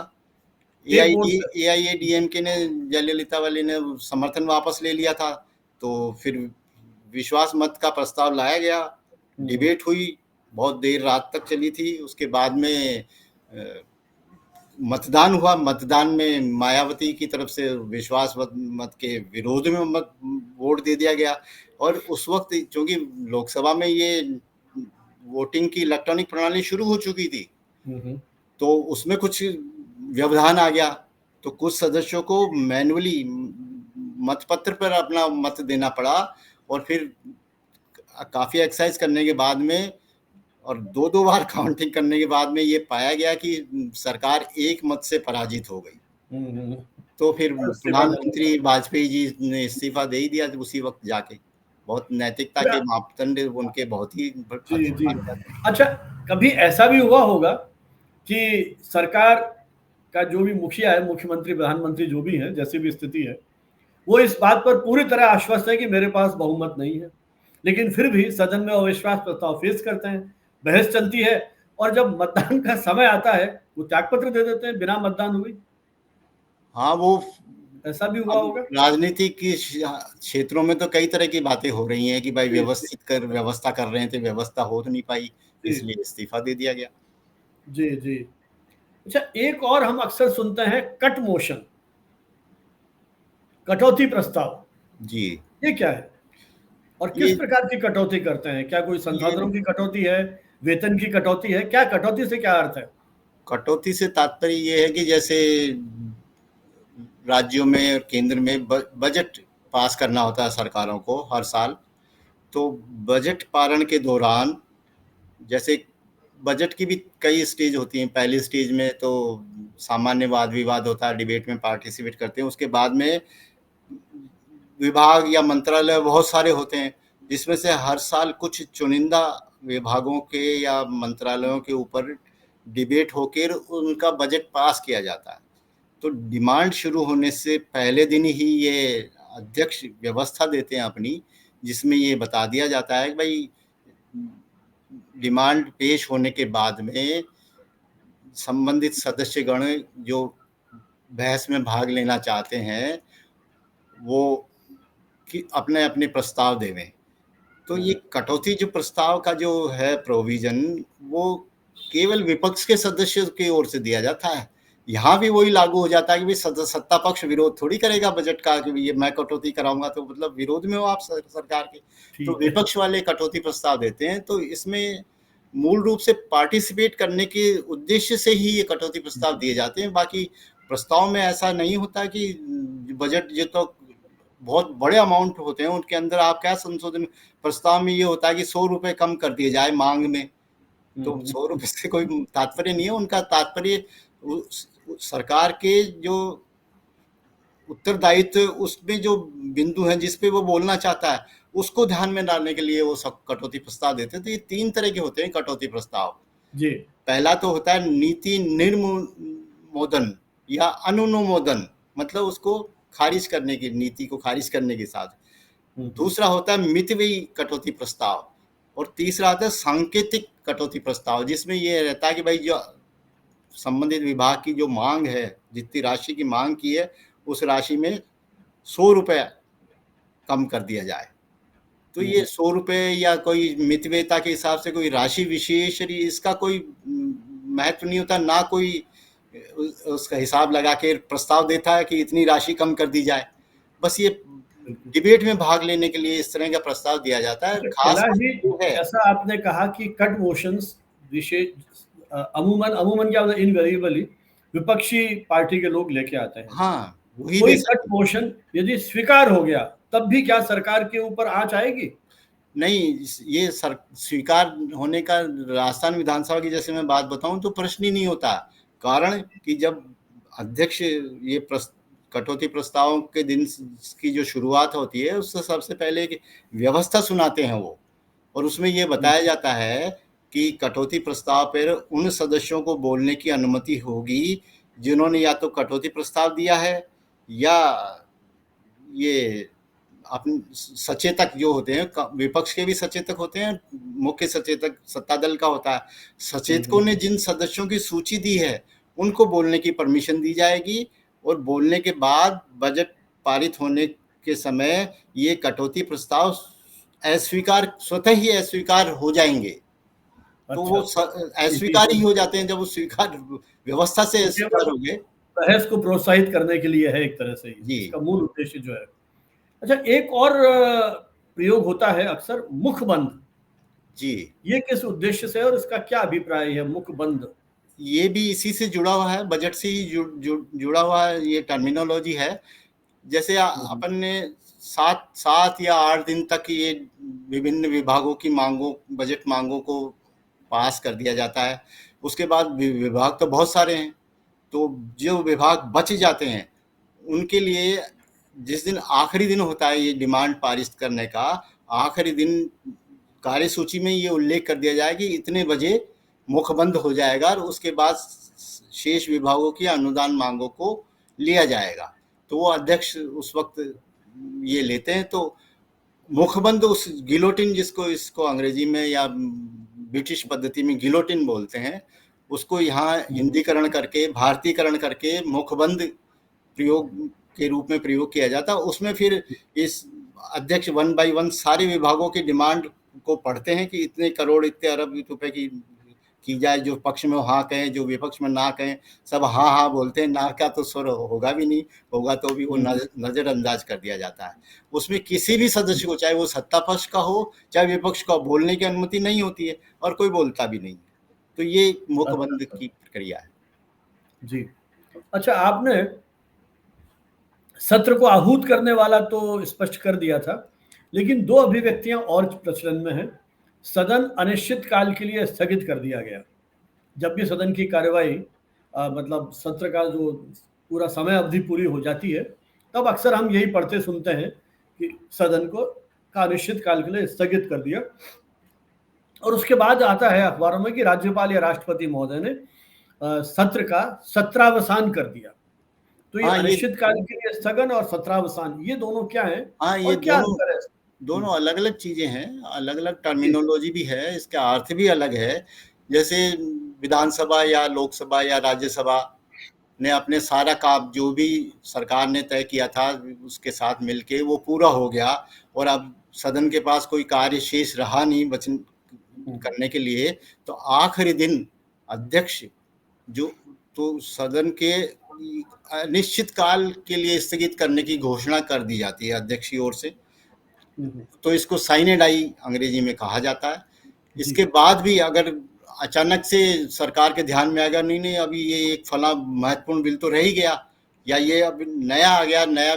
AIADMK ने, जयललिता वाली ने समर्थन वापस ले लिया था, तो फिर विश्वास मत का प्रस्ताव लाया गया, डिबेट हुई, बहुत देर रात तक चली थी। उसके बाद में मतदान हुआ। मतदान में मायावती की तरफ से विश्वास मत के विरोध में वोट दे दिया गया, और उस वक्त चूंकि लोकसभा में ये वोटिंग की इलेक्ट्रॉनिक प्रणाली शुरू हो चुकी थी, तो उसमें कुछ व्यवधान आ गया, तो कुछ सदस्यों को मैन्युअली मतपत्र पर अपना मत देना पड़ा, और फिर काफी एक्सरसाइज करने के बाद में और 2 बार काउंटिंग करने के बाद में ये पाया गया कि सरकार एक मत से पराजित हो गई। तो फिर प्रधानमंत्री वाजपेयी जी ने इस्तीफा दे ही दिया उसी वक्त जाके। बहुत नैतिकता के मापदंड उनके बहुत ही जी। अच्छा, कभी ऐसा भी हुआ होगा कि सरकार का जो भी मुखिया है, मुख्यमंत्री प्रधानमंत्री जो भी है, जैसी भी स्थिति है, वो इस बात पर पूरी तरह आश्वस्त है कि मेरे पास बहुमत नहीं है, लेकिन फिर भी सदन में अविश्वास प्रस्ताव पेश करते हैं, बहस चलती है, और जब मतदान का समय आता है वो त्यागपत्र दे देते हैं बिना मतदान हुए। हाँ, वो ऐसा भी हुआ होगा। राजनीति के क्षेत्रों में तो कई तरह की बातें हो रही हैं कि भाई व्यवस्था कर रहे थे, व्यवस्था हो तो नहीं पाई, इसलिए इस्तीफा दे दिया गया। जी। अच्छा, एक और हम अक्सर सुनते हैं कट मोशन, कटौती प्रस्ताव। जी, ये क्या है और किस प्रकार की कटौती करते हैं? क्या कोई संसाधनों की कटौती है, वेतन की कटौती है? क्या कटौती से क्या अर्थ है? कटौती से तात्पर्य ये है कि जैसे राज्यों में और केंद्र में बजट पास करना होता है सरकारों को हर साल। तो बजट पारण के दौरान जैसे बजट की भी कई स्टेज होती हैं। पहली स्टेज में तो सामान्य वाद विवाद होता है, डिबेट में पार्टिसिपेट करते हैं। उसके बाद में विभाग या मंत्रालय बहुत सारे होते हैं, जिसमें से हर साल कुछ चुनिंदा विभागों के या मंत्रालयों के ऊपर डिबेट होकर उनका बजट पास किया जाता है। तो डिमांड शुरू होने से पहले दिन ही ये अध्यक्ष व्यवस्था देते हैं अपनी, जिसमें ये बता दिया जाता है कि भाई डिमांड पेश होने के बाद में संबंधित सदस्यगण जो बहस में भाग लेना चाहते हैं वो कि अपने अपने प्रस्ताव देवें। तो ये कटौती जो प्रस्ताव का जो है प्रोविजन, वो केवल विपक्ष के सदस्यों की ओर से दिया जाता है। यहाँ भी वही लागू हो जाता है कि भाई सत्ता पक्ष विरोध थोड़ी करेगा बजट का कि ये मैं कटौती कराऊंगा, तो मतलब विरोध में हो आप सरकार के। तो विपक्ष वाले कटौती प्रस्ताव देते हैं। तो इसमें मूल रूप से पार्टिसिपेट करने के उद्देश्य से ही ये कटौती प्रस्ताव दिए जाते हैं। बाकी प्रस्ताव में ऐसा नहीं होता कि बजट जो तो बहुत बड़े अमाउंट होते हैं उनके अंदर आप क्या संशोधन, प्रस्ताव में ये होता है कि 100 रुपए कम कर दिए जाए मांग में। तो 100 रुपए से कोई तात्पर्य नहीं है। उनका तात्पर्य सरकार के जो उत्तरदायित्व, उसमें जो बिंदु है जिस पे वो बोलना चाहता है उसको ध्यान में डालने के लिए वो सब कटौती प्रस्ताव देते हैं। तो ये 3 तरह के होते हैं कटौती प्रस्ताव जी। पहला तो होता है नीति निर्मोदन या अनुमोदन, मतलब उसको खारिज करने की, नीति को खारिज करने के साथ। दूसरा होता है मितव्ययी कटौती प्रस्ताव और तीसरा आता है सांकेतिक कटौती प्रस्ताव, जिसमें यह रहता है कि भाई जो संबंधित विभाग की जो मांग है, जितनी राशि की मांग की है उस राशि में 100 रुपए कम कर दिया जाए। तो ये 100 रुपए या कोई मितव्ययता के हिसाब से कोई राशि विशेष, इसका कोई महत्व नहीं होता। ना कोई उसका हिसाब लगा के प्रस्ताव देता है कि इतनी राशि कम कर दी जाए। बस ये डिबेट में भाग लेने के लिए इस तरह का प्रस्ताव दिया जाता है। खास है जैसा आपने कहा कि कट मोशंस विशेष अमूमन क्या होता है, इनवेरिएबली विपक्षी पार्टी के लोग लेके आते हैं। हाँ, कोई कट मोशन यदि स्वीकार हो गया तब भी क्या सरकार के ऊपर आंच आएगी? नहीं, ये स्वीकार होने का राजस्थान विधानसभा की जैसे मैं बात बताऊं तो प्रश्न ही नहीं होता। कारण कि जब अध्यक्ष ये कटौती प्रस्ताव के दिन की जो शुरुआत होती है उससे सबसे पहले एक व्यवस्था सुनाते हैं वो, और उसमें ये बताया जाता है कि कटौती प्रस्ताव पर उन सदस्यों को बोलने की अनुमति होगी जिन्होंने या तो कटौती प्रस्ताव दिया है या ये अपने सचेतक जो होते हैं, विपक्ष के भी सचेतक होते हैं, मुख्य सचेतक सत्ता दल का होता है। सचेतकों ने जिन सदस्यों की सूची दी है उनको बोलने की परमिशन दी जाएगी और बोलने के बाद बजट पारित होने के समय ये कटौती प्रस्ताव अस्वीकार, स्वतः ही अस्वीकार हो जाएंगे। तो वो अस्वीकार ही हो जाते हैं जब वो स्वीकार, व्यवस्था से अस्वीकार हो गए। बहस को प्रोत्साहित करने के लिए है एक तरह से, इसका मूल उद्देश्य जो है। अच्छा, एक और प्रयोग होता है अक्सर, मुखबंद जी। ये किस उद्देश्य से और इसका क्या अभिप्राय है? मुखबंद ये भी इसी से जुड़ा हुआ है, बजट से ही जुड़ा हुआ है, ये टर्मिनोलॉजी है। जैसे अपन ने 7 या 8 दिन तक ये विभिन्न विभागों की मांगों, बजट मांगों को पास कर दिया जाता है। उसके बाद विभाग तो बहुत सारे हैं, तो जो विभाग बच जाते हैं उनके लिए जिस दिन आखिरी दिन होता है ये डिमांड पारित करने का, आखिरी दिन कार्यसूची में ये उल्लेख कर दिया जाए कि इतने बजे मुखबंद हो जाएगा और उसके बाद शेष विभागों की अनुदान मांगों को लिया जाएगा। तो वो अध्यक्ष उस वक्त ये लेते हैं। तो मुखबंद, उस गिलोटिन जिसको इसको अंग्रेजी में या ब्रिटिश पद्धति में गिलोटिन बोलते हैं, उसको यहाँ हिंदीकरण करके, भारतीयकरण करके मुखबंद प्रयोग के रूप में प्रयोग किया जाता है। उसमें फिर इस अध्यक्ष 1 बाय 1 सारे विभागों की डिमांड को पढ़ते हैं कि इतने करोड़, इतने अरब रुपए की जाए। जो पक्ष में हाँ कहें, जो विपक्ष में ना कहें, सब हाँ हाँ बोलते हैं। ना का तो स्वर होगा भी नहीं, होगा तो भी वो नजरअंदाज कर दिया जाता है। उसमें किसी भी सदस्य को, चाहे वो सत्ता पक्ष का हो चाहे विपक्ष का, बोलने की अनुमति नहीं होती है और कोई बोलता भी नहीं। तो ये मुखबंद की प्रक्रिया है। जी। अच्छा, आपने सत्र को आहूत करने वाला तो स्पष्ट कर दिया था, लेकिन दो अभिव्यक्तियां और प्रचलन में हैं। सदन अनिश्चित काल के लिए स्थगित कर दिया गया। जब भी सदन की कार्यवाही मतलब सत्र का जो पूरा समय अवधि पूरी हो जाती है, तब अक्सर हम यही पढ़ते सुनते हैं कि सदन को अनिश्चित काल के लिए स्थगित कर दिया। और उसके बाद आता है अखबारों में कि राज्यपाल या राष्ट्रपति महोदय ने सत्र का सत्रावसान कर दिया। तो ये हाँ, ये अनिश्चित काल के लिए स्थगन और सत्रावसान, ये दोनों क्या है हाँ, ये और क्या दोनों अंतर है? दोनों अलग-अलग चीज़ें हैं, अलग-अलग टर्मिनोलॉजी भी है, इसका अर्थ भी अलग है। जैसे विधानसभा या लोकसभा या राज्यसभा ने अपने सारा काम जो भी सरकार ने तय किया था उसके साथ मिलके वो पूरा हो गया, और अब सदन के पास कोई कार्य शेष रहा नहीं वचन करने के लिए, तो आखिरी दिन अध्यक्ष जो तो सदन के अनिश्चित काल के लिए स्थगित करने की घोषणा कर दी जाती है अध्यक्ष की ओर से। तो इसको साइने डाई अंग्रेजी में कहा जाता है। इसके बाद भी अगर अचानक से सरकार के ध्यान में आएगा, नहीं अभी ये एक फला महत्वपूर्ण बिल तो रह ही गया, या ये अब नया आ गया, नया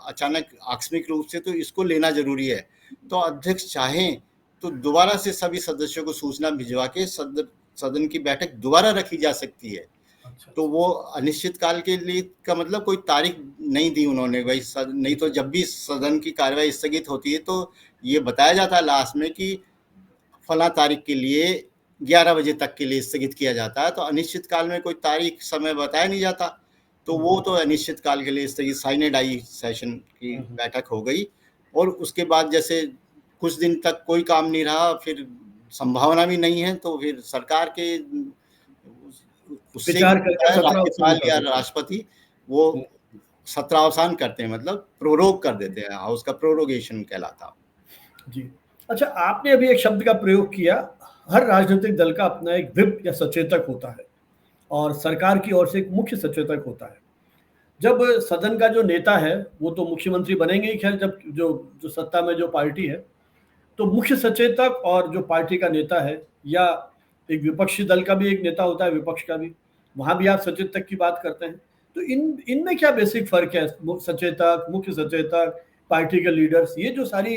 अचानक आकस्मिक रूप से, तो इसको लेना जरूरी है, तो अध्यक्ष चाहें तो दोबारा से सभी सदस्यों को सूचना भिजवा के सदन की बैठक दोबारा रखी जा सकती है। तो वो अनिश्चित काल के लिए का मतलब कोई तारीख नहीं दी उन्होंने भाई, नहीं तो जब भी सदन की कार्यवाही स्थगित होती है तो ये बताया जाता है लास्ट में कि फला तारीख के लिए 11 बजे तक के लिए स्थगित किया जाता है। तो अनिश्चित काल में कोई तारीख समय बताया नहीं जाता, तो वो तो अनिश्चित काल के लिए स्थगित साइने डाई सेशन की बैठक हो गई। और उसके बाद जैसे कुछ दिन तक कोई काम नहीं रहा, फिर संभावना भी नहीं है, तो फिर सरकार के उससे राज्यपाल या राष्ट्रपति वो सत्रावसान करते हैं, मतलब प्रोरोग कर देते हैं, हाउस का प्रोरोगेशन कहलाता। जी, अच्छा, आपने अभी एक शब्द का प्रयोग किया, हर राजनीतिक दल का अपना एक विप या सचेतक होता है और सरकार की ओर से एक मुख्य सचेतक होता है। जब सदन का जो नेता है वो तो मुख्यमंत्री बनेंगे ही, खैर जब जो सत्ता में जो पार्टी है, तो मुख्य सचेतक और जो पार्टी का नेता है, या एक विपक्षी दल का भी एक नेता होता है, विपक्ष का भी, वहां भी आप सचेतक की बात करते हैं। तो इनमें क्या बेसिक फर्क है? सचेतक, मुख्य सचेतक, पार्टी के लीडर्स, ये जो सारी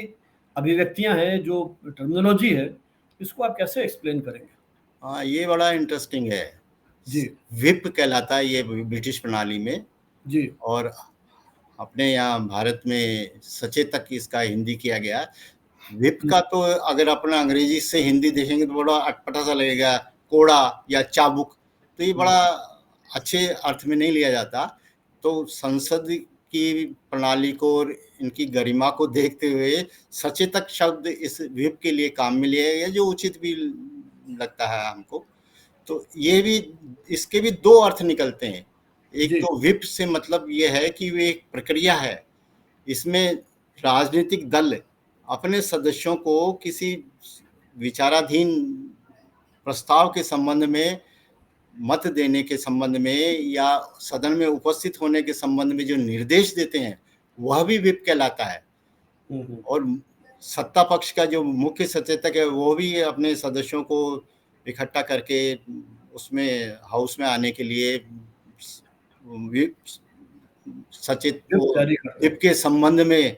अभिव्यक्तियां हैं, जो टर्मिनोलॉजी है, इसको आप कैसे एक्सप्लेन करेंगे? हाँ, ये बड़ा इंटरेस्टिंग है जी। विप कहलाता है ये ब्रिटिश प्रणाली में जी। और अपने यहाँ भारत में सचेतक इसका हिंदी किया गया। विप का तो अगर अपना अंग्रेजी से हिंदी देखेंगे तो बड़ा अटपटा सा लगेगा, कोड़ा या चाबुक, तो ये बड़ा अच्छे अर्थ में नहीं लिया जाता। तो संसद की प्रणाली को और इनकी गरिमा को देखते हुए सचेतक शब्द इस विप के लिए काम में लिया गया, जो उचित भी लगता है हमको। तो ये भी, इसके भी दो अर्थ निकलते हैं। एक तो विप से मतलब ये है कि वे एक प्रक्रिया है, इसमें राजनीतिक दल अपने सदस्यों को किसी विचाराधीन प्रस्ताव के संबंध में, मत देने के संबंध में या सदन में उपस्थित होने के संबंध में जो निर्देश देते हैं, वह भी विप कहलाता है। और सत्ता पक्ष का जो मुख्य सचेतक है वो भी अपने सदस्यों को इकट्ठा करके उसमें हाउस में आने के लिए सचेत विप के संबंध में,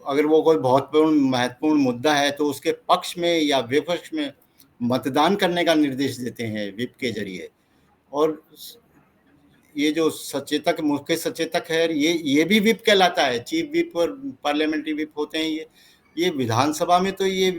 अगर वो कोई बहुत महत्वपूर्ण मुद्दा है तो उसके पक्ष में या विपक्ष में मतदान करने का निर्देश देते हैं विप के जरिए। और ये जो सचेतक, मुख्य सचेतक है, ये भी विप कहलाता है। चीफ विप और पार्लियामेंट्री विप होते हैं ये विधानसभा में तो ये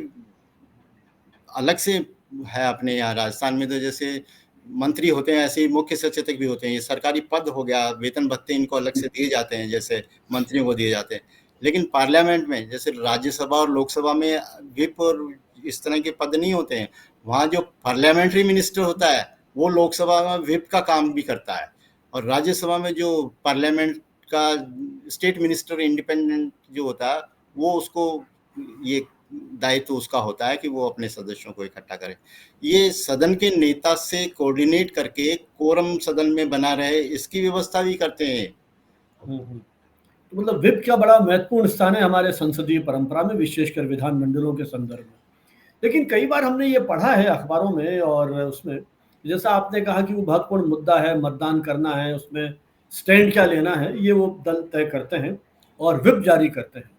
अलग से है। अपने यहाँ राजस्थान में तो जैसे मंत्री होते हैं ऐसे ही मुख्य सचेतक भी होते हैं। ये सरकारी पद हो गया, वेतन भत्ते इनको अलग से दिए जाते हैं जैसे मंत्रियों को दिए जाते हैं। लेकिन पार्लियामेंट में जैसे राज्यसभा और लोकसभा में विप और इस तरह के पद नहीं होते हैं। वहाँ जो पार्लियामेंट्री मिनिस्टर होता है वो लोकसभा में विप का काम भी करता है, और राज्यसभा में जो पार्लियामेंट का स्टेट मिनिस्टर इंडिपेंडेंट जो होता है वो उसको ये दायित्व उसका होता है कि वो अपने सदस्यों को इकट्ठा करे। ये सदन के नेता से कोऑर्डिनेट करके कोरम सदन में बना रहे, इसकी व्यवस्था भी करते हैं। तो मतलब विप का बड़ा महत्वपूर्ण स्थान है हमारे संसदीय परंपरा में, विशेषकर विधानमंडलों के संदर्भ में। लेकिन कई बार हमने ये पढ़ा है अखबारों में और उसमें, जैसा आपने कहा कि वो महत्वपूर्ण मुद्दा है, मतदान करना है, उसमें स्टैंड क्या लेना है, ये वो दल तय करते हैं और व्हिप जारी करते हैं।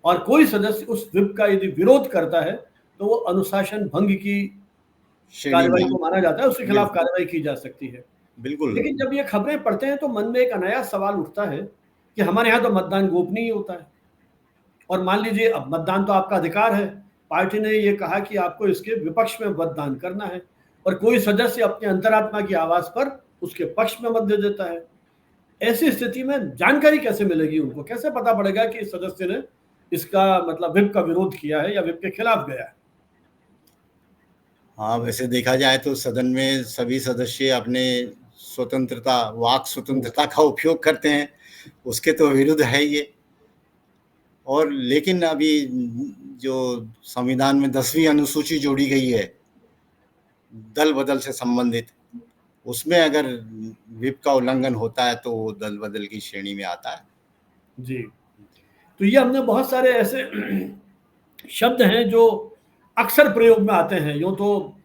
और कोई सदस्य उस व्हिप का यदि विरोध करता है तो वो अनुशासन भंग की श्रेणी कार्रवाई में। को माना जाता है, उसके खिलाफ बिल्कुल, कार्रवाई की जा सकती है। बिल्कुल। लेकिन जब ये खबरें पढ़ते हैं तो मन में एक अनायास सवाल उठता है कि हमारे यहाँ तो मतदान गोपनीय होता है, और मान लीजिए अब मतदान तो आपका अधिकार है, पार्टी ने ये कहा कि आपको इसके विपक्ष में मतदान करना है, और कोई सदस्य अपने अंतरात्मा की आवाज पर उसके पक्ष में मत दे देता है। ऐसी स्थिति में जानकारी कैसे मिलेगी उनको? कैसे पता पड़ेगा कि इस सदस्य ने इसका मतलब व्हिप का विरोध किया है या व्हिप के खिलाफ गया है? हाँ, वैसे देखा जाए तो सदन में सभी सदस्य अपने स्वतंत्रता, वाक स्वतंत्रता का उपयोग करते हैं, उसके तो विरुद्ध है ये। और लेकिन अभी जो संविधान में 10वीं अनुसूची जोड़ी गई है दल बदल से संबंधित, उसमें अगर व्हिप का उल्लंघन होता है तो वो दल बदल की श्रेणी में आता है। जी, तो ये हमने बहुत सारे ऐसे शब्द हैं जो अक्सर प्रयोग में आते हैं। यूँ तो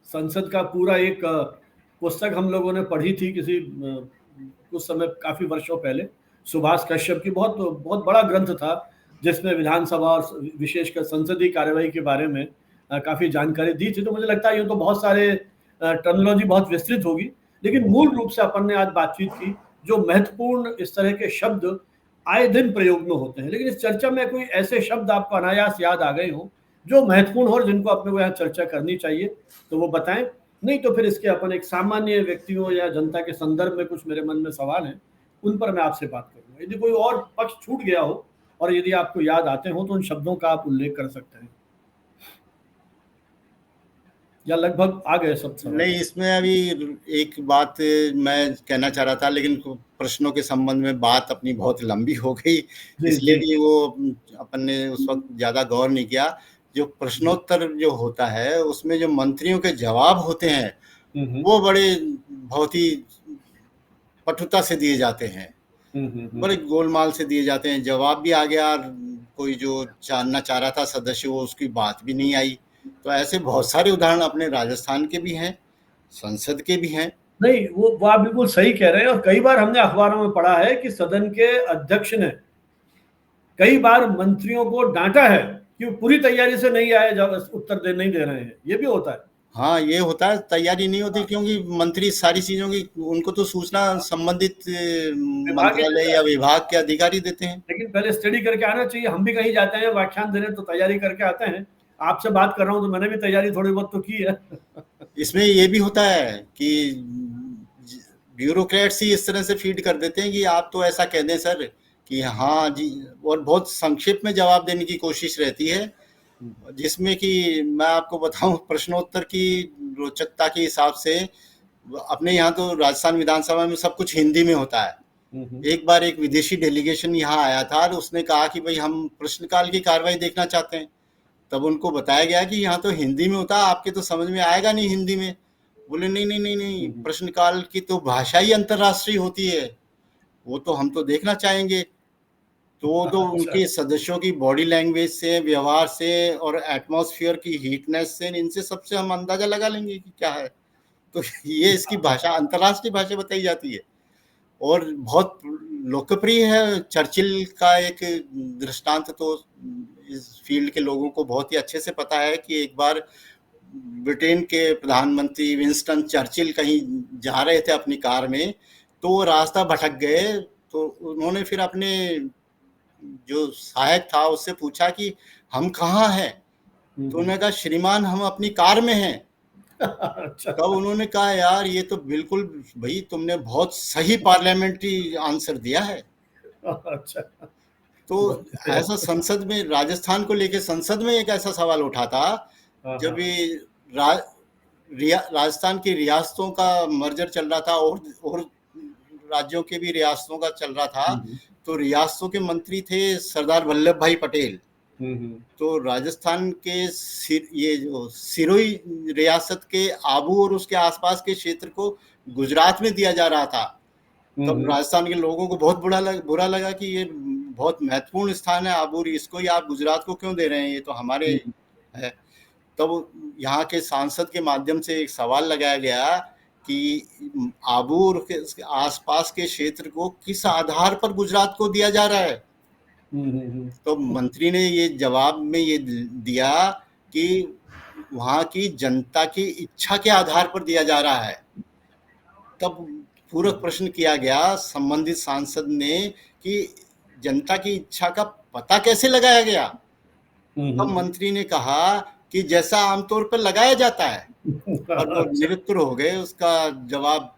संसद का पूरा एक पुस्तक हम लोगों ने पढ़ी थी किसी कुछ समय, काफ़ी वर्षों पहले, सुभाष कश्यप की बहुत बहुत बड़ा ग्रंथ था, जिसमें विधानसभा और विशेषकर संसदीय कार्यवाही के बारे में काफ़ी जानकारी दी थी। तो मुझे लगता है यूँ तो बहुत सारे टर्मिनोलॉजी बहुत विस्तृत होगी, लेकिन मूल रूप से अपन ने आज बातचीत की जो महत्वपूर्ण इस तरह के शब्द आए दिन प्रयोग में होते हैं। लेकिन इस चर्चा में कोई ऐसे शब्द आपको अनायास याद आ गए हों जो महत्वपूर्ण हो और जिनको अपने को यहाँ चर्चा करनी चाहिए, तो वो बताएं। नहीं तो फिर इसके अपन एक सामान्य व्यक्तियों या जनता के संदर्भ में कुछ मेरे मन में सवाल हैं, उन पर मैं आपसे बात करूंगा। यदि कोई और पक्ष छूट गया हो और यदि आपको याद आते हो तो उन शब्दों का आप उल्लेख कर सकते हैं, या लगभग आ गए सब सवाल? नहीं, इसमें अभी एक बात मैं कहना चाह रहा था, लेकिन प्रश्नों के संबंध में बात अपनी बहुत लंबी हो गई, जी इसलिए जी। कि वो अपन ने उस वक्त ज़्यादा गौर नहीं किया। जो प्रश्नोत्तर जो होता है उसमें जो मंत्रियों के जवाब होते हैं हम्म वो बड़े बहुत ही पटुता से दिए जाते हैं, बड़े हम्म। गोलमाल से दिए जाते हैं। जवाब भी आ गया, कोई जो जानना चाह रहा था सदस्य वो उसकी बात भी नहीं आई। तो ऐसे बहुत सारे उदाहरण अपने राजस्थान के भी हैं, संसद के भी हैं। नहीं, वो आप बिल्कुल सही कह रहे हैं, और कई बार हमने अखबारों में पढ़ा है कि सदन के अध्यक्ष ने कई बार मंत्रियों को डांटा है कि वो पूरी तैयारी से नहीं आए, जब उत्तर नहीं दे रहे हैं। ये भी होता है। हाँ, ये होता है, तैयारी नहीं होती, क्योंकि मंत्री सारी चीज़ों की उनको तो सूचना संबंधित विभाग ही मंत्रालय देता या है, विभाग के अधिकारी देते हैं। लेकिन पहले स्टडी करके आना चाहिए। हम भी कहीं जाते हैं व्याख्यान देने तो तैयारी करके आते हैं। आपसे बात कर रहा हूँ तो मैंने भी तैयारी थोड़ी बहुत तो की है। इसमें ये भी होता है कि ब्यूरोक्रेट्स ही इस तरह से फीड कर देते हैं कि आप तो ऐसा कह दें सर कि हाँ जी, और बहुत संक्षिप्त में जवाब देने की कोशिश रहती है, जिसमें कि मैं आपको बताऊं प्रश्नोत्तर की रोचकता के हिसाब से अपने यहाँ तो राजस्थान विधानसभा में सब कुछ हिंदी में होता है। एक बार एक विदेशी डेलीगेशन यहाँ आया था और उसने कहा कि भाई हम प्रश्नकाल की कार्रवाई देखना चाहते हैं। तब उनको बताया गया कि यहाँ तो हिंदी में होता है, आपके तो समझ में आएगा नहीं हिंदी में। बोले नहीं नहीं नहीं नहीं, प्रश्नकाल की तो भाषा ही अंतर्राष्ट्रीय होती है, वो तो हम तो देखना चाहेंगे। तो वो तो अच्छा। उनके सदस्यों की बॉडी लैंग्वेज से, व्यवहार से और एटमॉस्फेयर की हीटनेस से, इनसे सबसे हम अंदाजा लगा लेंगे कि क्या है। तो ये इसकी भाषा अंतर्राष्ट्रीय भाषा बताई जाती है। और बहुत लोकप्रिय है, चर्चिल का एक दृष्टांत तो इस फील्ड के लोगों को बहुत ही अच्छे से पता है कि एक बार ब्रिटेन के प्रधानमंत्री विंस्टन चर्चिल कहीं जा रहे थे अपनी कार में, तो वो रास्ता भटक गए। तो उन्होंने फिर अपने जो सहायक था उससे पूछा कि हम कहाँ हैं। तो उन्होंने कहा श्रीमान हम अपनी कार में हैं। अच्छा। तब उन्होंने कहा यार ये तो बिल्कुल, भाई तुमने बहुत सही पार्लियामेंट्री आंसर दिया है। अच्छा। तो बहुत ऐसा संसद में, राजस्थान को लेके संसद में एक ऐसा सवाल उठा था हाँ जब हाँ। ये राजस्थान की रियासतों का मर्जर चल रहा था और राज्यों के भी रियासतों का चल रहा था। तो रियासतों के मंत्री थे सरदार वल्लभ भाई पटेल। तो राजस्थान के ये जो सिरोही रियासत के आबू और उसके आसपास के क्षेत्र को गुजरात में दिया जा रहा था। तब राजस्थान के लोगों को बहुत बुरा लगा कि ये बहुत महत्वपूर्ण स्थान है आबूर, इसको ही आप गुजरात को क्यों दे रहे हैं, ये तो हमारे है। तब यहाँ के सांसद के माध्यम से एक सवाल लगाया गया कि आबू और के आसपास के क्षेत्र को किस आधार पर गुजरात को दिया जा रहा है। तो मंत्री ने ये जवाब में ये दिया कि वहां की जनता की इच्छा के आधार पर दिया जा रहा है। तब पूरक प्रश्न किया गया संबंधित सांसद ने कि जनता की इच्छा का पता कैसे लगाया गया। तब मंत्री ने कहा कि जैसा आमतौर पर लगाया जाता है, और वो निरुत्तर हो गए उसका जवाब,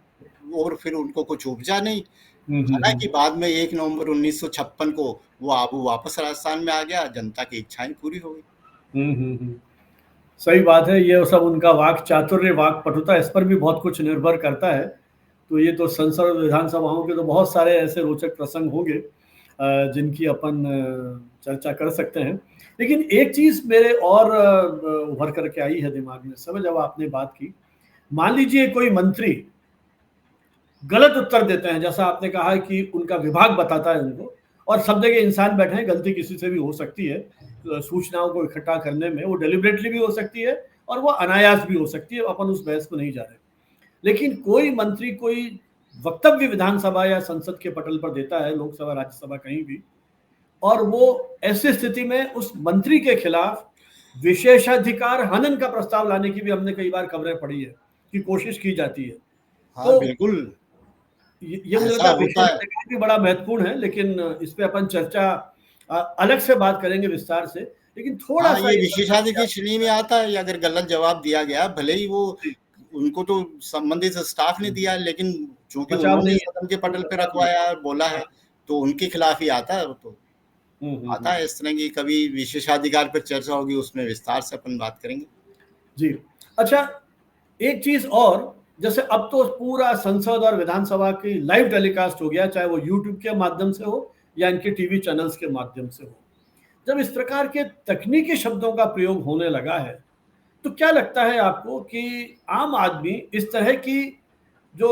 और फिर उनको कुछ उपजा नहीं। हालांकि बाद में 1 नवंबर 1956 को वो आबू वापस राजस्थान में आ गया, जनता की इच्छाएं पूरी हो गई। सही बात है। ये सब उनका वाक चातुर्य, वाक पटुता, इस पर भी बहुत कुछ निर्भर करता है। तो ये तो संसद और विधानसभाओं के तो बहुत सारे ऐसे रोचक प्रसंग होंगे जिनकी अपन चर्चा कर सकते हैं। लेकिन एक चीज मेरे और उभर करके आई है दिमाग में समय जब आपने बात की। मान लीजिए कोई मंत्री गलत उत्तर देते हैं, जैसा आपने कहा है कि उनका विभाग बताता है उनको, और सब जगह इंसान बैठे हैं, गलती किसी से भी हो सकती है सूचनाओं को इकट्ठा करने में, वो डेलिबरेटली भी हो सकती है और वो अनायास भी हो सकती है, अपन उस बहस को नहीं जा रहे। लेकिन कोई मंत्री कोई वक्तव्य विधानसभा या संसद के पटल पर देता है, लोकसभा राज्यसभा कहीं भी, और वो ऐसी स्थिति में उस मंत्री के खिलाफ विशेषाधिकार हनन का प्रस्ताव लाने की भी हमने कई बार खबरें पढ़ी है कि कोशिश की जाती है। हाँ, तो बिल्कुल ये मुझे लगता है विशेषाधिकार भी बड़ा महत्वपूर्ण है, लेकिन इस पे अपन चर्चा अलग से बात करेंगे विस्तार से। लेकिन थोड़ा सा ये विशेषाधिकार श्रेणी में आता है। अगर गलत जवाब दिया गया, भले ही वो उनको तो संबंधित स्टाफ ने दिया, लेकिन चूंकि उन्होंने सदन के पटल पे रखवाया बोला है, तो उनके खिलाफ ही आता है। वो तो आता है इस तरह की। कभी विशेषाधिकार पर चर्चा होगी, उसमें विस्तार से अपन बात करेंगे। जी अच्छा, एक चीज और, जैसे अब तो पूरा संसद और विधानसभा की लाइव टेलीकास्ट हो गया, चाहे वो यूट्यूब के माध्यम से हो या इनके टीवी चैनल्स के माध्यम से हो। जब इस प्रकार के तकनीकी शब्दों का प्रयोग होने लगा है, तो क्या लगता है आपको कि आम आदमी इस तरह की जो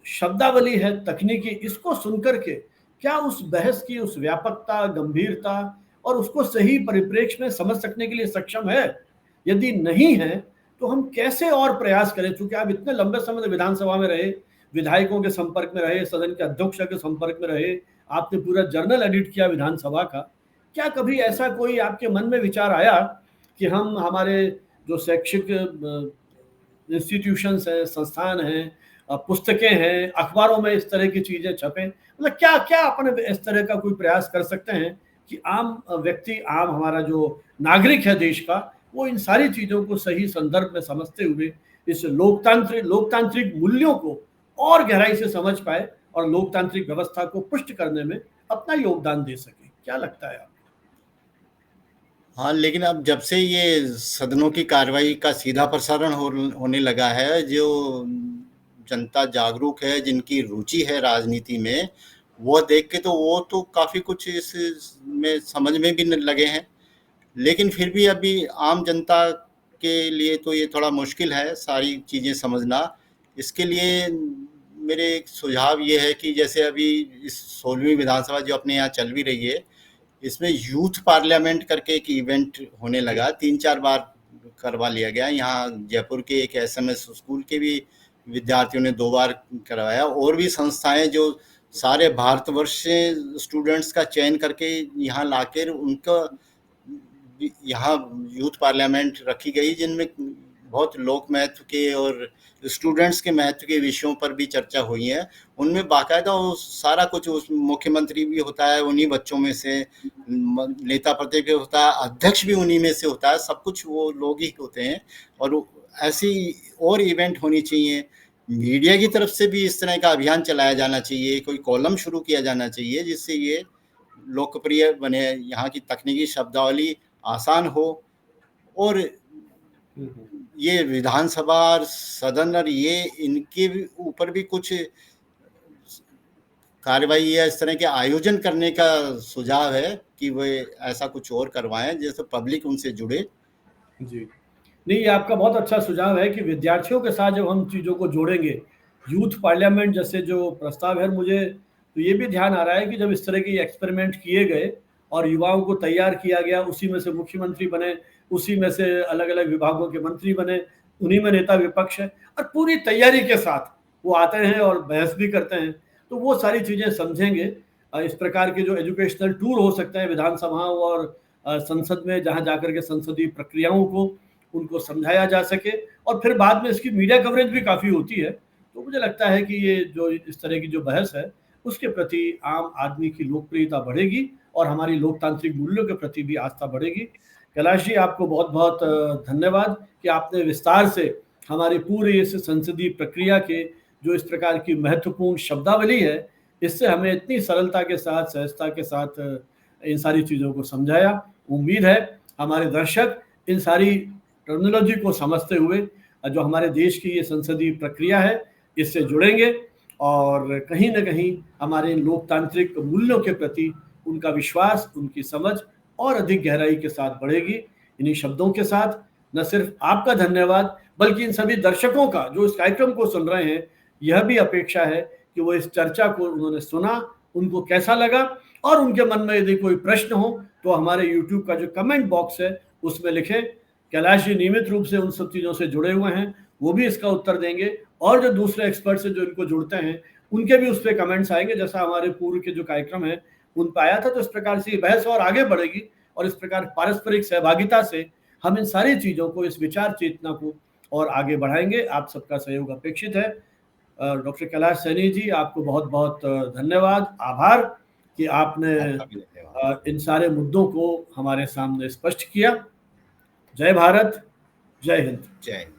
शब्दावली है तकनीकी, इसको सुनकर के क्या उस बहस की उस व्यापकता, गंभीरता और उसको सही परिप्रेक्ष्य में समझ सकने के लिए सक्षम है? यदि नहीं है तो हम कैसे और प्रयास करें? चूंकि आप इतने लंबे समय से विधानसभा में रहे, विधायकों के संपर्क में रहे, सदन के अध्यक्ष के संपर्क में रहे, आपने पूरा जर्नल एडिट किया विधानसभा का, क्या कभी ऐसा कोई आपके मन में विचार आया कि हम हमारे जो शैक्षिक इंस्टीट्यूशंस हैं, संस्थान हैं, पुस्तकें हैं, अखबारों में इस तरह की चीजें छपें? मतलब क्या क्या अपन इस तरह का कोई प्रयास कर सकते हैं कि आम व्यक्ति, आम हमारा जो नागरिक है देश का, वो इन सारी चीजों को सही संदर्भ में समझते हुए इस लोकतांत्रिक मूल्यों को और गहराई से समझ पाए और लोकतांत्रिक व्यवस्था को पुष्ट करने में अपना योगदान दे सके? क्या लगता है आपको? हाँ, लेकिन अब जब से ये सदनों की कार्रवाई का सीधा प्रसारण होने लगा है, जो जनता जागरूक है, जिनकी रुचि है राजनीति में, वो देख के तो वो तो काफ़ी कुछ इसमें समझ में भी लगे हैं। लेकिन फिर भी अभी आम जनता के लिए तो ये थोड़ा मुश्किल है सारी चीज़ें समझना। इसके लिए मेरे एक सुझाव ये है कि जैसे अभी इस 16वीं विधानसभा जो अपने यहाँ चल भी रही है, इसमें यूथ पार्लियामेंट करके एक इवेंट होने लगा, 3-4 बार करवा लिया गया। यहाँ जयपुर के एक SMS स्कूल के भी विद्यार्थियों ने 2 बार करवाया, और भी संस्थाएं जो सारे भारतवर्ष से स्टूडेंट्स का चयन करके यहाँ लाकर उनका यहाँ यूथ पार्लियामेंट रखी गई, जिनमें बहुत लोक महत्व के और स्टूडेंट्स के महत्व के विषयों पर भी चर्चा हुई है। उनमें बाकायदा सारा कुछ, उस मुख्यमंत्री भी होता है उन्हीं बच्चों में से, नेता प्रतिपक्ष होता है, अध्यक्ष भी उन्हीं में से होता है, सब कुछ वो लोग ही होते हैं। और ऐसी और इवेंट होनी चाहिए। मीडिया की तरफ से भी इस तरह का अभियान चलाया जाना चाहिए, कोई कॉलम शुरू किया जाना चाहिए जिससे ये लोकप्रिय बने, यहाँ की तकनीकी शब्दावली आसान हो, और ये विधानसभा और सदन और ये इनके ऊपर भी कुछ कार्रवाई या इस तरह के आयोजन करने का सुझाव है कि वे ऐसा कुछ और करवाएं जिससे पब्लिक उनसे जुड़े। जी नहीं, ये आपका बहुत अच्छा सुझाव है कि विद्यार्थियों के साथ जब हम चीज़ों को जोड़ेंगे, यूथ पार्लियामेंट जैसे जो प्रस्ताव है, मुझे तो ये भी ध्यान आ रहा है कि जब इस तरह के एक्सपेरिमेंट किए गए और युवाओं को तैयार किया गया, उसी में से मुख्यमंत्री बने, उसी में से अलग अलग विभागों के मंत्री बने, उन्हीं में नेता विपक्ष है, और पूरी तैयारी के साथ वो आते हैं और बहस भी करते हैं, तो वो सारी चीज़ें समझेंगे। इस प्रकार के जो एजुकेशनल टूर हो सकते हैं विधानसभाओं और संसद में, जहाँ जाकर के संसदीय प्रक्रियाओं को उनको समझाया जा सके, और फिर बाद में इसकी मीडिया कवरेज भी काफ़ी होती है। तो मुझे लगता है कि ये जो इस तरह की जो बहस है, उसके प्रति आम आदमी की लोकप्रियता बढ़ेगी और हमारी लोकतांत्रिक मूल्यों के प्रति भी आस्था बढ़ेगी। कैलाश जी, आपको बहुत-बहुत धन्यवाद कि आपने विस्तार से हमारी पूरी इस संसदीय प्रक्रिया के जो इस प्रकार की महत्वपूर्ण शब्दावली है, इससे हमें इतनी सरलता के साथ, सहजता के साथ इन सारी चीज़ों को समझाया। उम्मीद है हमारे दर्शक इन सारी टर्मिनोलॉजी को समझते हुए जो हमारे देश की ये संसदीय प्रक्रिया है, इससे जुड़ेंगे और कहीं न कहीं हमारे इन लोकतांत्रिक मूल्यों के प्रति उनका विश्वास, उनकी समझ और अधिक गहराई के साथ बढ़ेगी। इन्हीं शब्दों के साथ न सिर्फ आपका धन्यवाद, बल्कि इन सभी दर्शकों का जो इस कार्यक्रम को सुन रहे हैं, यह भी अपेक्षा है कि वो इस चर्चा को उन्होंने सुना, उनको कैसा लगा, और उनके मन में यदि कोई प्रश्न हो तो हमारे यूट्यूब का जो कमेंट बॉक्स है उसमें लिखें। कैलाश जी नियमित रूप से उन सब चीज़ों से जुड़े हुए हैं, वो भी इसका उत्तर देंगे, और जो दूसरे एक्सपर्ट्स हैं जो इनको जुड़ते हैं, उनके भी उस पर कमेंट्स आएंगे, जैसा हमारे पूर्व के जो कार्यक्रम है उन पर आया था। तो इस प्रकार से ये बहस और आगे बढ़ेगी, और इस प्रकार पारस्परिक सहभागिता से हम इन सारी चीज़ों को, इस विचार चेतना को और आगे बढ़ाएंगे। आप सबका सहयोग अपेक्षित है। डॉक्टर कैलाश सैनी जी, आपको बहुत बहुत धन्यवाद, आभार कि आपने इन सारे मुद्दों को हमारे सामने स्पष्ट किया। जय भारत, जय हिंद। जय हिंद।